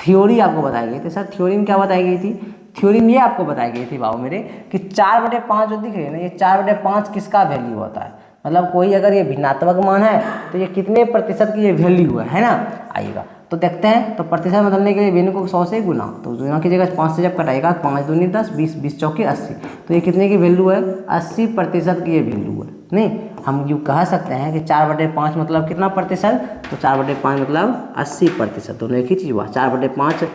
थ्योरी आपको बताई गई थी। सर थ्योरी में क्या बताई गई थी, थ्योरी में ये आपको बताई गई थी बाबू मेरे कि 4/5 जो दिख रही है ना, ये 4/5 किसका वैल्यू होता है, मतलब कोई अगर ये भिन्नात्मक मान है तो ये कितने प्रतिशत की ये वैल्यू है ना, आएगा। तो देखते हैं, तो प्रतिशत बदलने के लिए वैल्यू को 100 से गुना, तो गुना कीजिएगा 5 से जब कटाएगा, 5 दूनी 10, 20, 20 चौके 80, तो ये कितने की वैल्यू है, 80% की ये वैल्यू है। नहीं, हम यूँ कह सकते हैं कि 4/5 मतलब कितना प्रतिशत, तो 4/5 मतलब 80%, दोनों एक ही चीज़ हुआ। 4/5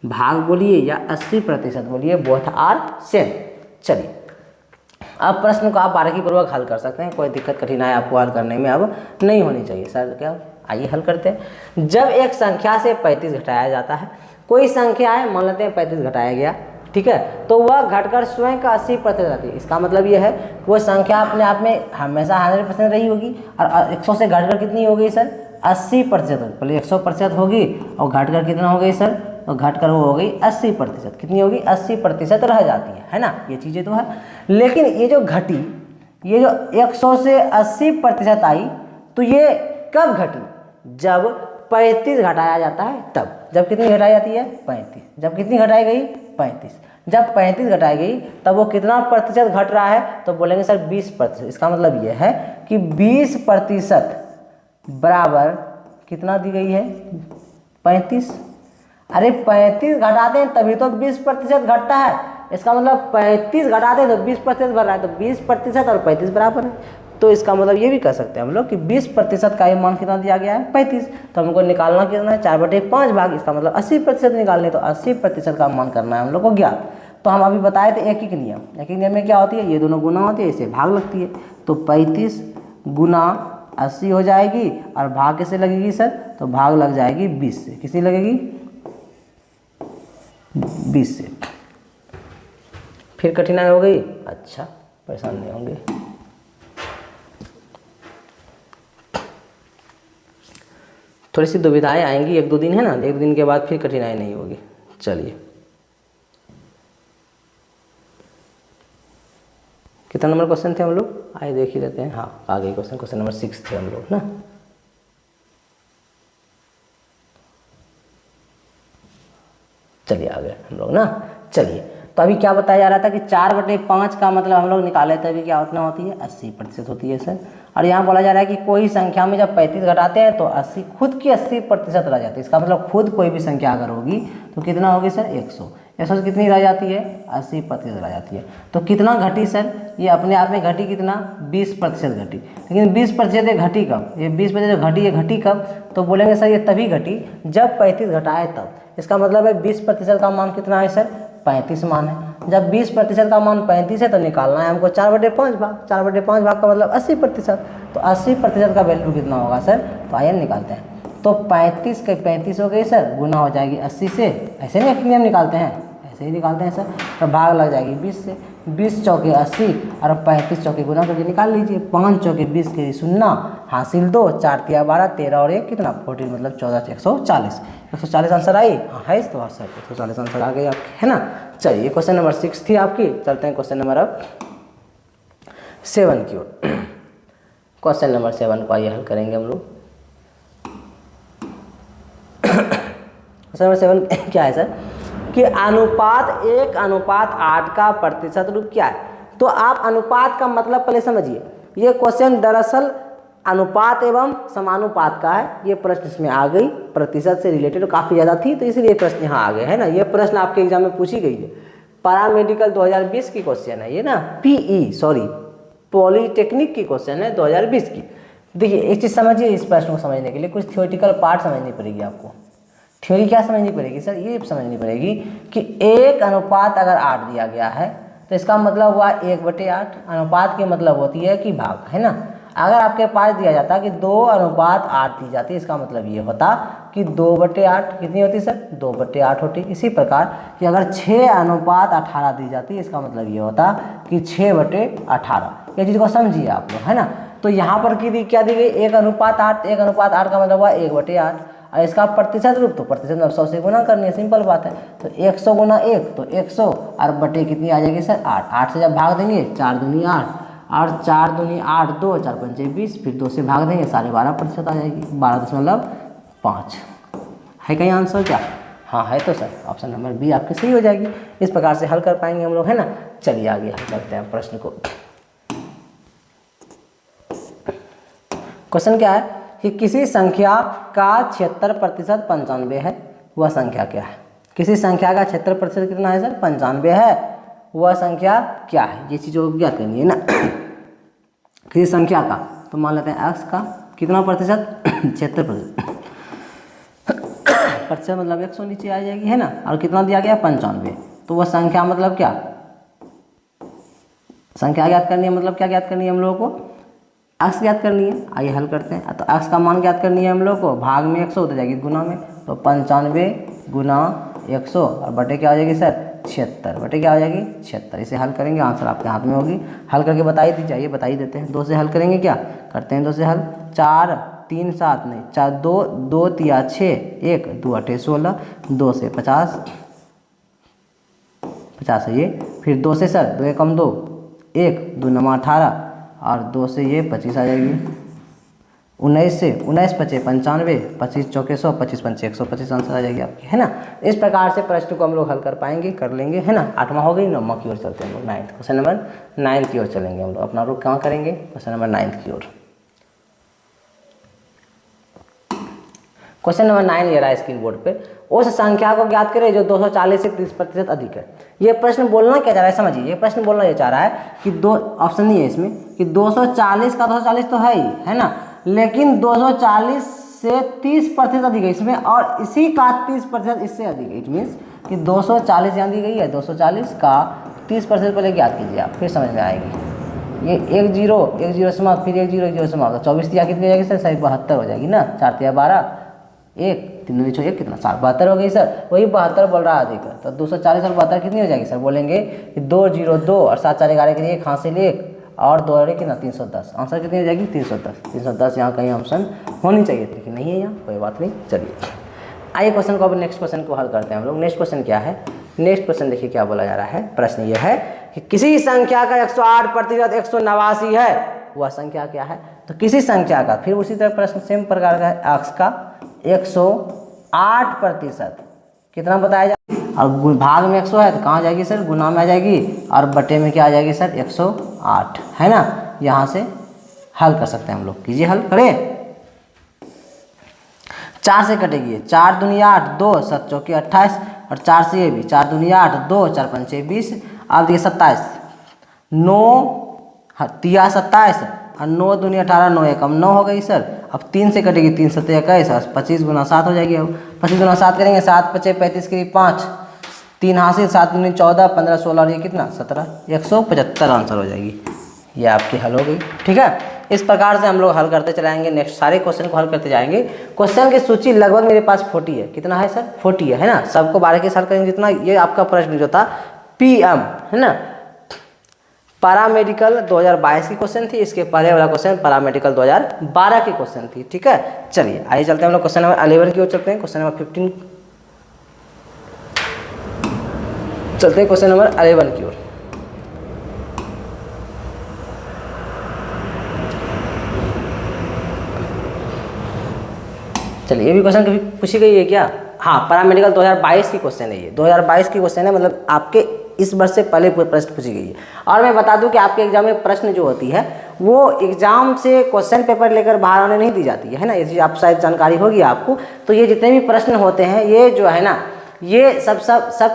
भाग बोलिए या 80% बोलिए, बोथ आर सेम। चलिए अब प्रश्न को आप बारीकीपूर्वक हल कर सकते हैं, कोई दिक्कत कठिनाई आपको हल करने में अब नहीं होनी चाहिए। सर क्या, आइए हल करते हैं। जब एक संख्या से 35 घटाया जाता है, कोई संख्या है, मान लेते हैं 35 घटाया गया, ठीक है, तो वह घटकर स्वयं का 80% रहती है। इसका मतलब यह है कि वह संख्या अपने आप में हमेशा 100% रही होगी, और 100 से घटकर कितनी हो गई सर, 80%। पहले 100% होगी और घटकर कितना हो गई सर, तो घटकर वो हो गई 80%। कितनी होगी, 80% रह जाती है ना, ये चीज़ें तो है। लेकिन ये जो घटी, ये जो 100 से 80% आई, तो ये कब घटी, जब 35 घटाया जाता है तब। जब कितनी घटाई जाती है, 35। जब कितनी घटाई गई, 35। जब 35 घटाई गई तब वो कितना प्रतिशत घट रहा है, तो बोलेंगे सर 20%। इसका मतलब ये है कि 20% बराबर कितना दी गई है, 35। अरे 35 घटाते हैं तभी तो 20% घटता है। इसका मतलब 35 घटाते हैं तो 20% बढ़ रहा है, तो 20% और 35 बराबर है। तो इसका मतलब ये भी कह सकते हैं हम लोग कि 20% का ये मान कितना दिया गया है, 35। तो हमको निकालना कितना है, 4/5 भाग, इसका मतलब 80% निकालने, तो 80% का मान करना है हम लोग को ज्ञात। तो हम अभी बताए थे एक ही नियम, एक ही नियम में क्या होती है, ये दोनों गुना होती है, इसे भाग लगती है। तो 35 गुना 80 हो जाएगी, और भाग कैसे लगेगी सर, तो भाग लग जाएगी 20 से। किसी लगेगी, 20 से। फिर कठिनाई हो गई, अच्छा परेशान नहीं होंगे। थोड़ी सी दुविधाएं आएंगी, 1-2 दिन है ना, 1 दिन के बाद फिर कठिनाई नहीं होगी। चलिए कितना नंबर क्वेश्चन थे हम लोग, आइए देख ही लेते हैं। हाँ आ गए क्वेश्चन, क्वेश्चन नंबर 6 थे हम लोग ना। चलिए आ गए हम लोग ना। चलिए तो अभी क्या बताया जा रहा था कि 4/5 का मतलब हम लोग निकाले थे, अभी क्या उतना होती है, 80% होती है सर। और यहाँ बोला जा रहा है कि कोई संख्या में जब 35 घटाते हैं तो 80 खुद की 80% रह जाती है। इसका मतलब खुद कोई भी संख्या अगर होगी तो कितना होगी सर, 100। 100 से कितनी रह जाती है, 80% रह जाती है। तो कितना घटी सर, ये अपने आप में घटी कितना, 20% घटी। लेकिन 20% ये घटी कब, ये 20% जो घटी, ये घटी कब, तो बोलेंगे सर ये तभी घटी जब 35 घटाए तब। इसका मतलब है 20% का मान कितना है सर, 35 मान है। जब 20% का मान 35 है तो निकालना है हमको 4/5 भाग। 4/5 भाग का मतलब 80%। तो 80% का वैल्यू कितना होगा सर, तो आइए निकालते हैं। तो 35 के 35 हो गई सर, गुना हो जाएगी 80 से। ऐसे नहीं हम निकालते हैं, ऐसे ही निकालते हैं सर। तो भाग लग जाएगी 20 से। 20 चौके 80 और 35 चौके गुना करके निकाल लीजिए। 5 चौके 20 के 0 हासिल 2, 4 तिया 12, 13 और 1 कितना 14, मतलब 14 से 140। 140 आंसर आई, हाँ है इस तो सर 140 आंसर आ गई आपके, है ना। चलिए क्वेश्चन नंबर 6 थी आपकी, चलते हैं क्वेश्चन नंबर अब 7 की ओर। क्वेश्चन नंबर 7 को आइए हल करेंगे हम लोग। क्वेश्चन नंबर 7 क्या है सर कि अनुपात 1:8 का प्रतिशत रूप क्या है। तो आप अनुपात का मतलब पहले समझिए। ये क्वेश्चन दरअसल अनुपात एवं समानुपात का है। ये प्रश्न इसमें आ गई, प्रतिशत से रिलेटेड काफ़ी ज़्यादा थी तो इसलिए प्रश्न यहाँ आ गए, है ना। ये प्रश्न आपके एग्जाम में पूछी गई है, पैरामेडिकल 2020 की क्वेश्चन है ये ना, पॉलीटेक्निक की क्वेश्चन है 2020 की। देखिए एक चीज़ समझिए, इस प्रश्न को समझने के लिए कुछ थियोरेटिकल पार्ट समझनी पड़ेगी आपको। थ्योरी क्या समझनी पड़ेगी सर? ये समझनी पड़ेगी कि 1:8 अगर 8 दिया गया है तो इसका मतलब हुआ 1/8। अनुपात की मतलब होती है कि भाग, है ना। अगर आपके पास दिया जाता कि 2:8 दी जाती, इसका मतलब ये होता कि 2/8 कितनी होती सर? 2/8 होती। इसी प्रकार कि अगर 6:18 दी जाती, इसका मतलब ये होता कि 6/18। ये चीज़ को समझिए आप लोग, है ना। तो यहाँ पर क्या दी गई? 1:8। 1:8 का मतलब हुआ 1/8। और इसका प्रतिशत रूप, तो प्रतिशत मतलब 100 से गुना करनी है, सिंपल बात है। तो 100 गुना 1 तो 100 और बटे कितनी आ जाएगी सर? 8। 8 से जब भाग देंगे 4 दूनी 8 और 4 दूनी 8, 2 4 पंचे 20, फिर 2 से भाग देंगे 12.5% आ जाएगी, 12.5 है। कहीं आंसर क्या? हाँ है तो सर ऑप्शन नंबर बी आपकी सही हो जाएगी। इस प्रकार से हल कर पाएंगे हम लोग, है ना। चलिए आगे हल करते हैं प्रश्न को। क्वेश्चन क्या है कि किसी संख्या का 76% 95 है, वह संख्या क्या है? किसी संख्या का 76% कितना है सर? 95 है, वह संख्या क्या है? ये चीज़ ज्ञात करनी है ना। किसी संख्या का, तो मान लेते हैं x का कितना प्रतिशत? 76%। प्रतिशत मतलब 100 नीचे आ जाएगी, है ना। और कितना दिया गया? 95। तो वह संख्या मतलब क्या? संख्या ज्ञात करनी है, मतलब क्या ज्ञात करनी है हम लोगों को? x ज्ञात करनी है। आइए हल करते हैं। तो x का मान ज्ञात करनी है हम लोग को, भाग में 100 हो जाएगी गुना में, तो 95 गुना 100 और बटे क्या हो जाएगी सर? 76। बटे क्या हो जाएगी? 76। इसे हल करेंगे, आंसर आपके हाथ में होगी। हल करके बताई दीजिए। आइए बता ही देते हैं। 2 से हल करेंगे, क्या करते हैं 2 से हल? 4 3 7 नहीं 4 2 2 3 6 1 2 8 16, 2 से 50 है ये, फिर 2 से सर 2 कम 2 1 2 9 18 और 2 से ये 25 आ जाएगी। 19 से 19 पचे 95, 25 चौके 100, 25 पंचे 125 आंसर आ जाएगी आपकी, है ना। इस प्रकार से प्रश्न को हम लोग हल कर पाएंगे, कर लेंगे, है ना। 8वां हो गई। 9वां की ओर चलते हैं हम लोग। 9th क्वेश्चन नंबर 9 की ओर चलेंगे हम लोग। अपना रुख कहाँ करेंगे? क्वेश्चन नंबर 9 की ओर। क्वेश्चन नंबर 9 ये रहा स्क्रीन बोर्ड पे। उस संख्या को ज्ञात करें जो 240 से 30% अधिक है। ये प्रश्न बोलना क्या चाह रहा है समझिए। ये प्रश्न बोलना ये चाह रहा है कि दो ऑप्शन नहीं है इसमें कि 240 का 240 तो है ही, है ना, लेकिन 240 से 30% अधिक है इसमें, और इसी का 30% इससे अधिक है। इट मीन्स कि 240 यहाँ दी गई है, 240 का 30% पहले ज्ञात कीजिए आप, फिर समझ में आएगी। ये 1 0 समाप्त, फिर 1 0 समाप्त, 24 तिया कितनी हो जाएगी सर? 72 हो जाएगी ना। 4 तिया 12, 1 3 2 1 कितना? 72 हो गई सर। वही 72 बोल रहा है अधिक, तो 240 और 72 कितनी हो जाएगी सर? बोलेंगे कि 2 0 2 और 7 4 11 के लिए 1 हासिल 1 और 2 अरे कितना? 310। आंसर कितनी हो जाएगी? 310। 310 यहाँ कहीं ऑप्शन होनी चाहिए थी, लेकिन नहीं है यहाँ, कोई बात नहीं। चलिए आइए क्वेश्चन को, अब नेक्स्ट क्वेश्चन को हल करते हैं हम लोग। नेक्स्ट क्वेश्चन क्या है? नेक्स्ट क्वेश्चन देखिए क्या बोला जा रहा है। प्रश्न ये है कि किसी संख्या का 108% 189 है, वह संख्या क्या है? तो किसी संख्या का, फिर उसी तरह प्रश्न सेम प्रकार का है। x का 108% कितना बताया जाए? और भाग में 100 है तो कहाँ जाएगी सर? गुना में आ जाएगी, और बटे में क्या आ जाएगी सर? 108, है ना। यहाँ से हल कर सकते हैं हम लोग। कीजिए हल, करें। 4 से कटेगी, 4 दूनी 8 2 7 चौके 28 और 4 से ये भी 4 दूनी 8 2 4 पंचे 20। अब देखिए 27 9 तिया 27 और 9 दूनी 18 9 एकम 9 हो गई सर। अब 3 से कटेगी, 3 7 21 और 25 गुना 7 हो जाएगी। अब 25 गुना 7 करेंगे, 7 पचे 35 के लिए 5 3 हासिल, 7 दूनी 14 15 16 और ये कितना? 17, 175 आंसर हो जाएगी। ये आपकी हल हो गई, ठीक है। इस प्रकार से हम लोग हल करते चलाएंगे। नेक्स्ट सारे क्वेश्चन को हल करते जाएंगे। क्वेश्चन की सूची लगभग मेरे पास 40 है। कितना है सर? 40 है ना। सबको 12 के साल करेंगे जितना। ये आपका प्रश्न जो था PM, है ना, पैरामेडिकल 2022 की क्वेश्चन थी। इसके पहले वाला क्वेश्चन पैरामेडिकल 2012 की क्वेश्चन थी, ठीक है। चलिए आइए चलते हैं हम लोग क्वेश्चन नंबर 11 की ओर चलते हैं। क्वेश्चन नंबर 15 चलते हैं, क्वेश्चन नंबर 11 की ओर। चलिए ये भी क्वेश्चन कभी पूछी गई है क्या? हाँ, पैरामेडिकल 2022 की क्वेश्चन है। ये 2022 की क्वेश्चन है, मतलब आपके इस वर्ष से पहले प्रश्न पूछी गई है। और मैं बता दूं कि आपके एग्जाम में प्रश्न जो होती है वो एग्जाम से क्वेश्चन पेपर लेकर बाहर आने नहीं दी जाती है ना। ये चीज़ आप शायद जानकारी होगी आपको। तो ये जितने भी प्रश्न होते हैं ये जो है ना, ये सब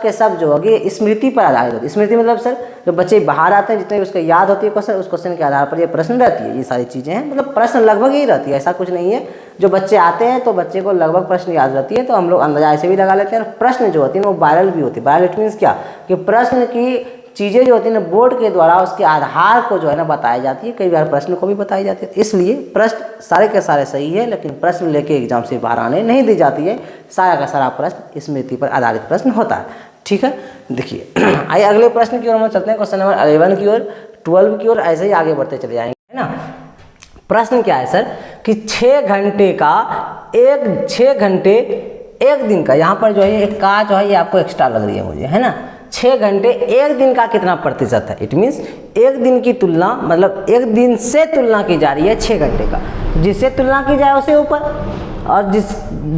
के सब जो होगी स्मृति पर आधारित होती है। स्मृति मतलब सर जो बच्चे बाहर आते हैं जितने भी उसको याद होती है क्वेश्चन, उस क्वेश्चन के आधार पर ये प्रश्न रहती है। ये सारी चीज़ें हैं, मतलब प्रश्न लगभग ही रहती है, ऐसा कुछ नहीं है। जो बच्चे आते हैं तो बच्चे को लगभग प्रश्न याद रहती है, तो हम लोग अंदाजा ऐसे भी लगा लेते हैं। और प्रश्न जो होती है वो वायरल भी होती है। वायरल इट मीन्स क्या कि प्रश्न की चीज़ें जो होती हैं ना बोर्ड के द्वारा उसके आधार को जो है ना बताई जाती है, कई बार प्रश्न को भी बताई जाती है। इसलिए प्रश्न सारे के सारे सही है, लेकिन प्रश्न लेके एग्जाम से बाहर आने नहीं दी जाती है। सारा का सारा प्रश्न स्मृति पर आधारित प्रश्न होता है। ठीक है, देखिए आइए अगले प्रश्न की ओर हम चलते हैं, क्वेश्चन नंबर 11 की ओर, 12 की ओर, ऐसे ही आगे बढ़ते चले जाएंगे, है ना। प्रश्न क्या है सर कि 6 घंटे एक दिन का, यहाँ पर जो है एक का जो है ये आपको एक्स्ट्रा लग रही है मुझे, है ना। 6 घंटे एक दिन का कितना प्रतिशत है? इट मीन्स एक दिन की तुलना, मतलब एक दिन से तुलना की जा रही है 6 घंटे का। जिससे तुलना की जाए उसे ऊपर, और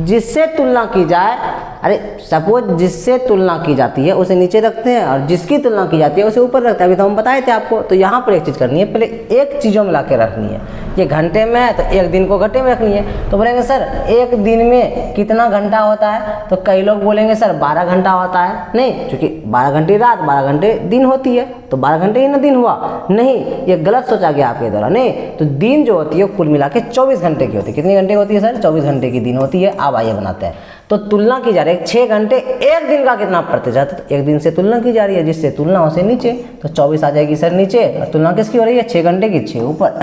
जिससे तुलना की जाए, अरे सपोज जिससे तुलना की जाती है उसे नीचे रखते हैं, और जिसकी तुलना की जाती है उसे ऊपर रखते हैं। अभी तो हम बताए थे आपको। तो यहाँ पर एक चीज़ करनी है, पहले एक चीज़ों में ला के रखनी है। ये घंटे में है तो एक दिन को घंटे में रखनी है। तो बोलेंगे सर एक दिन में कितना घंटा होता है? तो कई लोग बोलेंगे सर 12 घंटा होता है। नहीं, क्योंकि 12 घंटे रात, 12 घंटे दिन होती है, तो 12 घंटे ही ना दिन हुआ। नहीं, ये गलत सोचा गया आपके द्वारा। नहीं, तो दिन जो होती है कुल मिला के 24 घंटे की होती है। कितनी घंटे होती है सर? 24 घंटे की दिन होती है। अब आइए बनाते हैं। तो तुलना की जा रही है 6 घंटे एक दिन का कितना प्रतिशत? तो एक दिन से तुलना की जा रही है, जिससे तुलना उसे नीचे, तो 24 आ जाएगी सर नीचे। और तुलना किसकी हो रही है? 6 घंटे की, 6 ऊपर।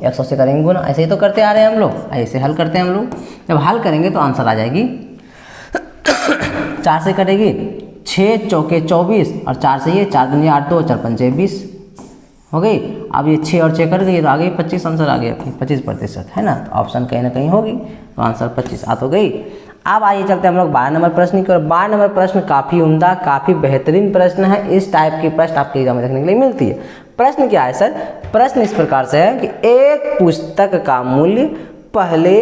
100 से करेंगे गुना, ऐसे ही तो करते आ रहे हैं हम लोग। ऐसे हल करते हैं हम लोग। जब हल करेंगे तो आंसर आ जाएगी 4 से कटेगी 6 चौके 24, और 4 से ये 4 दूनी 8, 2 4 पंचे 20 हो गई। अब ये 6 और 6 कर गई तो आ गई 25, आंसर आ गया 25%, है ना। तो ऑप्शन कहीं ना कहीं होगी, तो आंसर 25 आ तो गई। अब आइए चलते हैं हम लोग 12 नंबर प्रश्न की ओर। 12 नंबर प्रश्न काफ़ी उम्दा, काफ़ी बेहतरीन प्रश्न है। इस टाइप की प्रश्न आपके एग्जाम में देखने के लिए मिलती है। प्रश्न क्या है सर? प्रश्न इस प्रकार से है कि एक पुस्तक का मूल्य पहले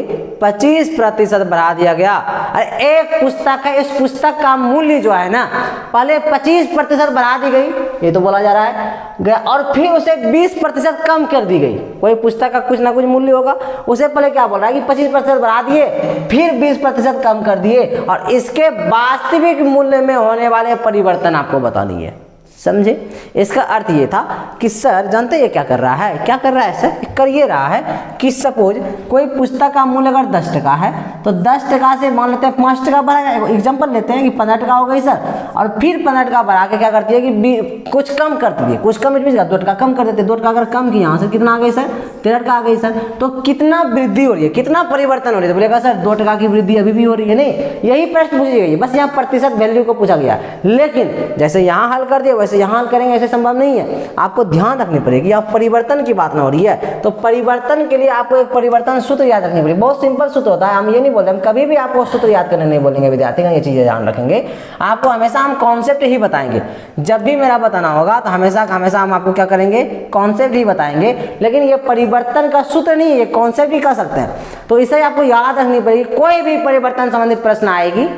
25% बढ़ा दिया गया। अरे एक पुस्तक है, इस पुस्तक का मूल्य जो है ना पहले 25% बढ़ा दी गई, ये तो बोला जा रहा है, और फिर उसे 20% कम कर दी गई। कोई पुस्तक का कुछ ना कुछ मूल्य होगा, उसे पहले क्या बोल रहा है कि 25% बढ़ा दिए, फिर 20% कम कर दिए, और इसके वास्तविक मूल्य में होने वाले परिवर्तन आपको बता दिए। समझे? इसका अर्थ ये था कि सर जानते ये क्या कर रहा है? क्या कर रहा है सर? कर ये रहा है कि सपोज कोई पुस्तक का मूल्य अगर 10 टका है, तो 10 टका से मान लेते हैं 5 टका बढ़ा जाएगा। एग्जाम्पल लेते हैं कि 15 टका हो गई सर, और फिर 15 टका बढ़ा के क्या करती है कि कुछ कम करती है। कुछ कम इट मीन्स 2 टका कम कर देते हैं। 2 टका अगर कम की, यहाँ से कितना आ गई सर? 13 टका आ गई सर। तो कितना वृद्धि हो रही है, कितना परिवर्तन हो रही है? तो बोलेगा सर 2 टका की वृद्धि अभी भी हो रही है। नहीं, यही प्रश्न पूछी गई है, बस यहाँ प्रतिशत वैल्यू को पूछा गया। लेकिन जैसे यहाँ हल कर दिया वैसे यहाँ हल करेंगे, ऐसे संभव नहीं है। आपको ध्यान रखनी पड़ेगी, आप परिवर्तन की बात ना हो रही है, तो परिवर्तन के लिए आपको एक परिवर्तन सूत्र याद रखनी पड़ेगी। बहुत सिंपल सूत्र होता है, हम ये नहीं बोलते, हम कभी भी आपको सूत्र याद करने नहीं बोलेंगे विद्यार्थी का, ये चीजें ध्यान रखेंगे। आपको हमेशा हम कॉन्सेप्ट ही बताएंगे। जब भी मेरा बताना होगा तो हमेशा हम आपको क्या करेंगे? कॉन्सेप्ट ही बताएंगे। लेकिन ये परिवर्तन का सूत्र नहीं है, ये कॉन्सेप्ट ही कर सकते हैं, तो इसे आपको याद रखनी पड़ेगी। कोई भी परिवर्तन संबंधित प्रश्न आएगी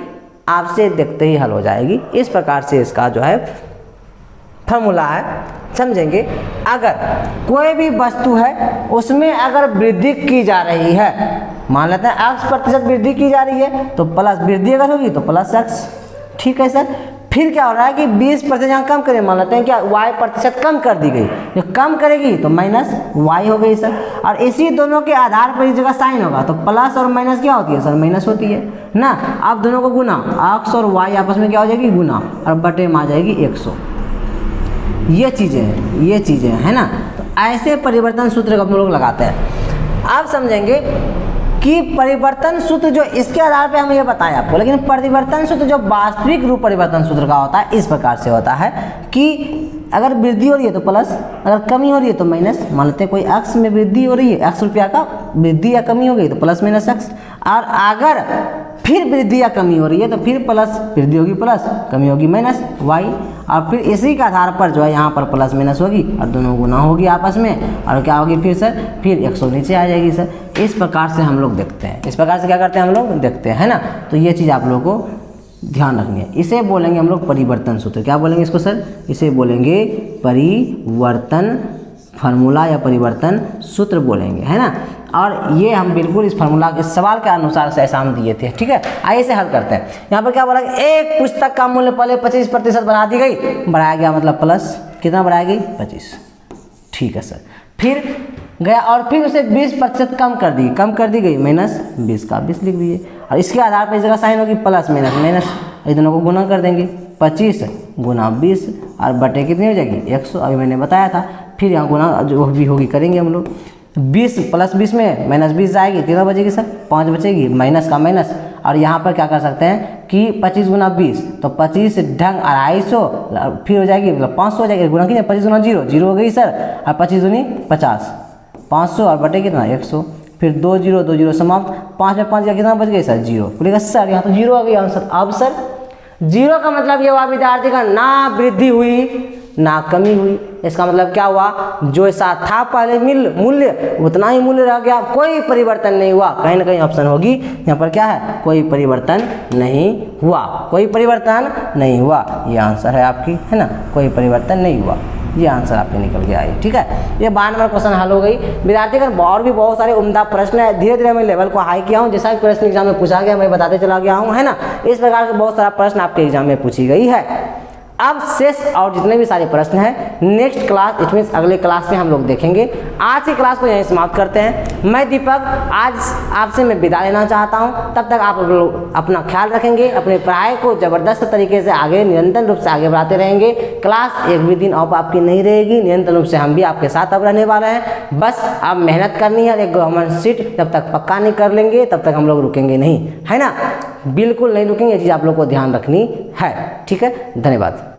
आपसे देखते ही हल हो जाएगी। इस प्रकार से इसका जो है फॉर्मूला है, समझेंगे। अगर कोई भी वस्तु है उसमें अगर वृद्धि की जा रही है, मान लेते हैं x% वृद्धि की जा रही है, तो प्लस वृद्धि अगर होगी तो प्लस x, ठीक है सर। फिर क्या हो रहा है कि 20% यहाँ कम करें, मान लेते हैं क्या y% कम कर दी गई, जो कम करेगी तो माइनस y हो गई सर। और इसी दोनों के आधार पर इस जगह साइन होगा, तो प्लस और माइनस क्या होती है सर? माइनस होती है ना। अब दोनों को गुना, x और y आपस में क्या हो जाएगी? गुना, और बटे में आ जाएगी 100। ये चीज़ें है ना। तो ऐसे परिवर्तन सूत्र हम लोग लगाते हैं। आप समझेंगे कि परिवर्तन सूत्र जो इसके आधार पे हम ये बताएं आपको, लेकिन परिवर्तन सूत्र जो वास्तविक रूप परिवर्तन सूत्र का होता है इस प्रकार से होता है कि अगर वृद्धि हो रही है तो प्लस, अगर कमी हो रही है तो माइनस। मान लेते हैं कोई x में वृद्धि हो रही है, x रुपया का वृद्धि या कमी हो गई तो प्लस माइनस x, और अगर फिर वृद्धि या कमी हो रही है तो फिर प्लस, वृद्धि होगी प्लस, कमी होगी माइनस y, और फिर इसी के आधार पर जो है यहाँ पर प्लस माइनस होगी और दोनों गुना होगी आपस में, और क्या होगी फिर सर? फिर 100 नीचे आ जाएगी सर। इस प्रकार से हम लोग देखते हैं, इस प्रकार से क्या करते हैं हम लोग? देखते हैं, है ना। तो ये चीज़ आप लोगों को ध्यान रखनी है। इसे बोलेंगे हम लोग परिवर्तन सूत्र। क्या बोलेंगे इसको सर? इसे बोलेंगे परिवर्तन फार्मूला या परिवर्तन सूत्र बोलेंगे, है ना। और ये हम बिल्कुल इस फार्मूला के सवाल के अनुसार से ऐसा हम दिए थे। ठीक है, आइए से हल करते हैं। यहाँ पर क्या बोला कि एक पुस्तक का मूल्य पहले 25% बढ़ा दी गई, बढ़ाया गया मतलब प्लस कितना बढ़ाया गई 25। ठीक है सर, फिर गया और फिर उसे 20% कम कर दी गई, माइनस 20 का 20 लिख दिए। और इसके आधार पर इस जगह साइन होगी प्लस माइनस माइनस, ये दोनों को गुना कर देंगे, 25 गुना 20 और बटे कितनी हो जाएगी 100, अभी मैंने बताया था। फिर यहाँ गुना जो भी होगी करेंगे हम लोग, 20 प्लस 20 में माइनस 20 जाएगी, कितना बचेगी सर 5 बचेगी, माइनस का माइनस। और यहाँ पर क्या कर सकते हैं कि 25 गुना 20 तो 25 ढंग 250, फिर हो जाएगी मतलब 500 हो जाएगी, गुना कितना 25 गुना 0 0 हो गई सर, और 25 दूनी 50 500 और बटे कितना 100, फिर 2 0 समाप्त, 5 में 5 का कितना बच गई सर 0, बोलेगा सर यहाँ तो 0 आ गई आंसर। अब सर 0 का मतलब ये हुआ विद्यार्थी का ना वृद्धि हुई ना कमी हुई। इसका मतलब क्या हुआ, जो ऐसा था पहले मूल्य उतना ही मूल्य रह गया, कोई परिवर्तन नहीं हुआ। कहीं ना कहीं ऑप्शन होगी यहाँ पर, क्या है कोई परिवर्तन नहीं हुआ, कोई परिवर्तन नहीं हुआ, ये आंसर है आपकी, है ना, कोई परिवर्तन नहीं हुआ, ये आंसर आपके निकल गया है। ठीक है, ये 12 नंबर क्वेश्चन हल हो गई विद्यार्थी का। और भी बहुत सारे उम्दा प्रश्न है, धीरे धीरे मैं लेवल को हाई किया हूँ, जैसा कि प्रश्न एग्जाम में पूछा गया मैं बताते चला गया हूँ, है ना। इस प्रकार के बहुत सारा प्रश्न आपके एग्जाम में पूछी गई है। अब शेष और जितने भी सारे प्रश्न हैं नेक्स्ट क्लास, इट मीन्स अगले क्लास में हम लोग देखेंगे। आज की क्लास को यहीं समाप्त करते हैं। मैं दीपक आज आपसे मैं विदा लेना चाहता हूं, तब तक आप लोग अपना ख्याल रखेंगे, अपने पढ़ाई को ज़बरदस्त तरीके से आगे निरंतर रूप से आगे बढ़ाते रहेंगे। क्लास एक भी दिन ऑफ आपकी नहीं रहेगी, निरंतर रूप से हम भी आपके साथ अब रहने वाले हैं। बस आप मेहनत करनी है, एक गवर्नमेंट सीट जब तक पक्का नहीं कर लेंगे तब तक हम लोग रुकेंगे नहीं, है ना, बिल्कुल नहीं रुकेंगे, ये चीज़ आप लोग को ध्यान रखनी है। ठीक है, धन्यवाद।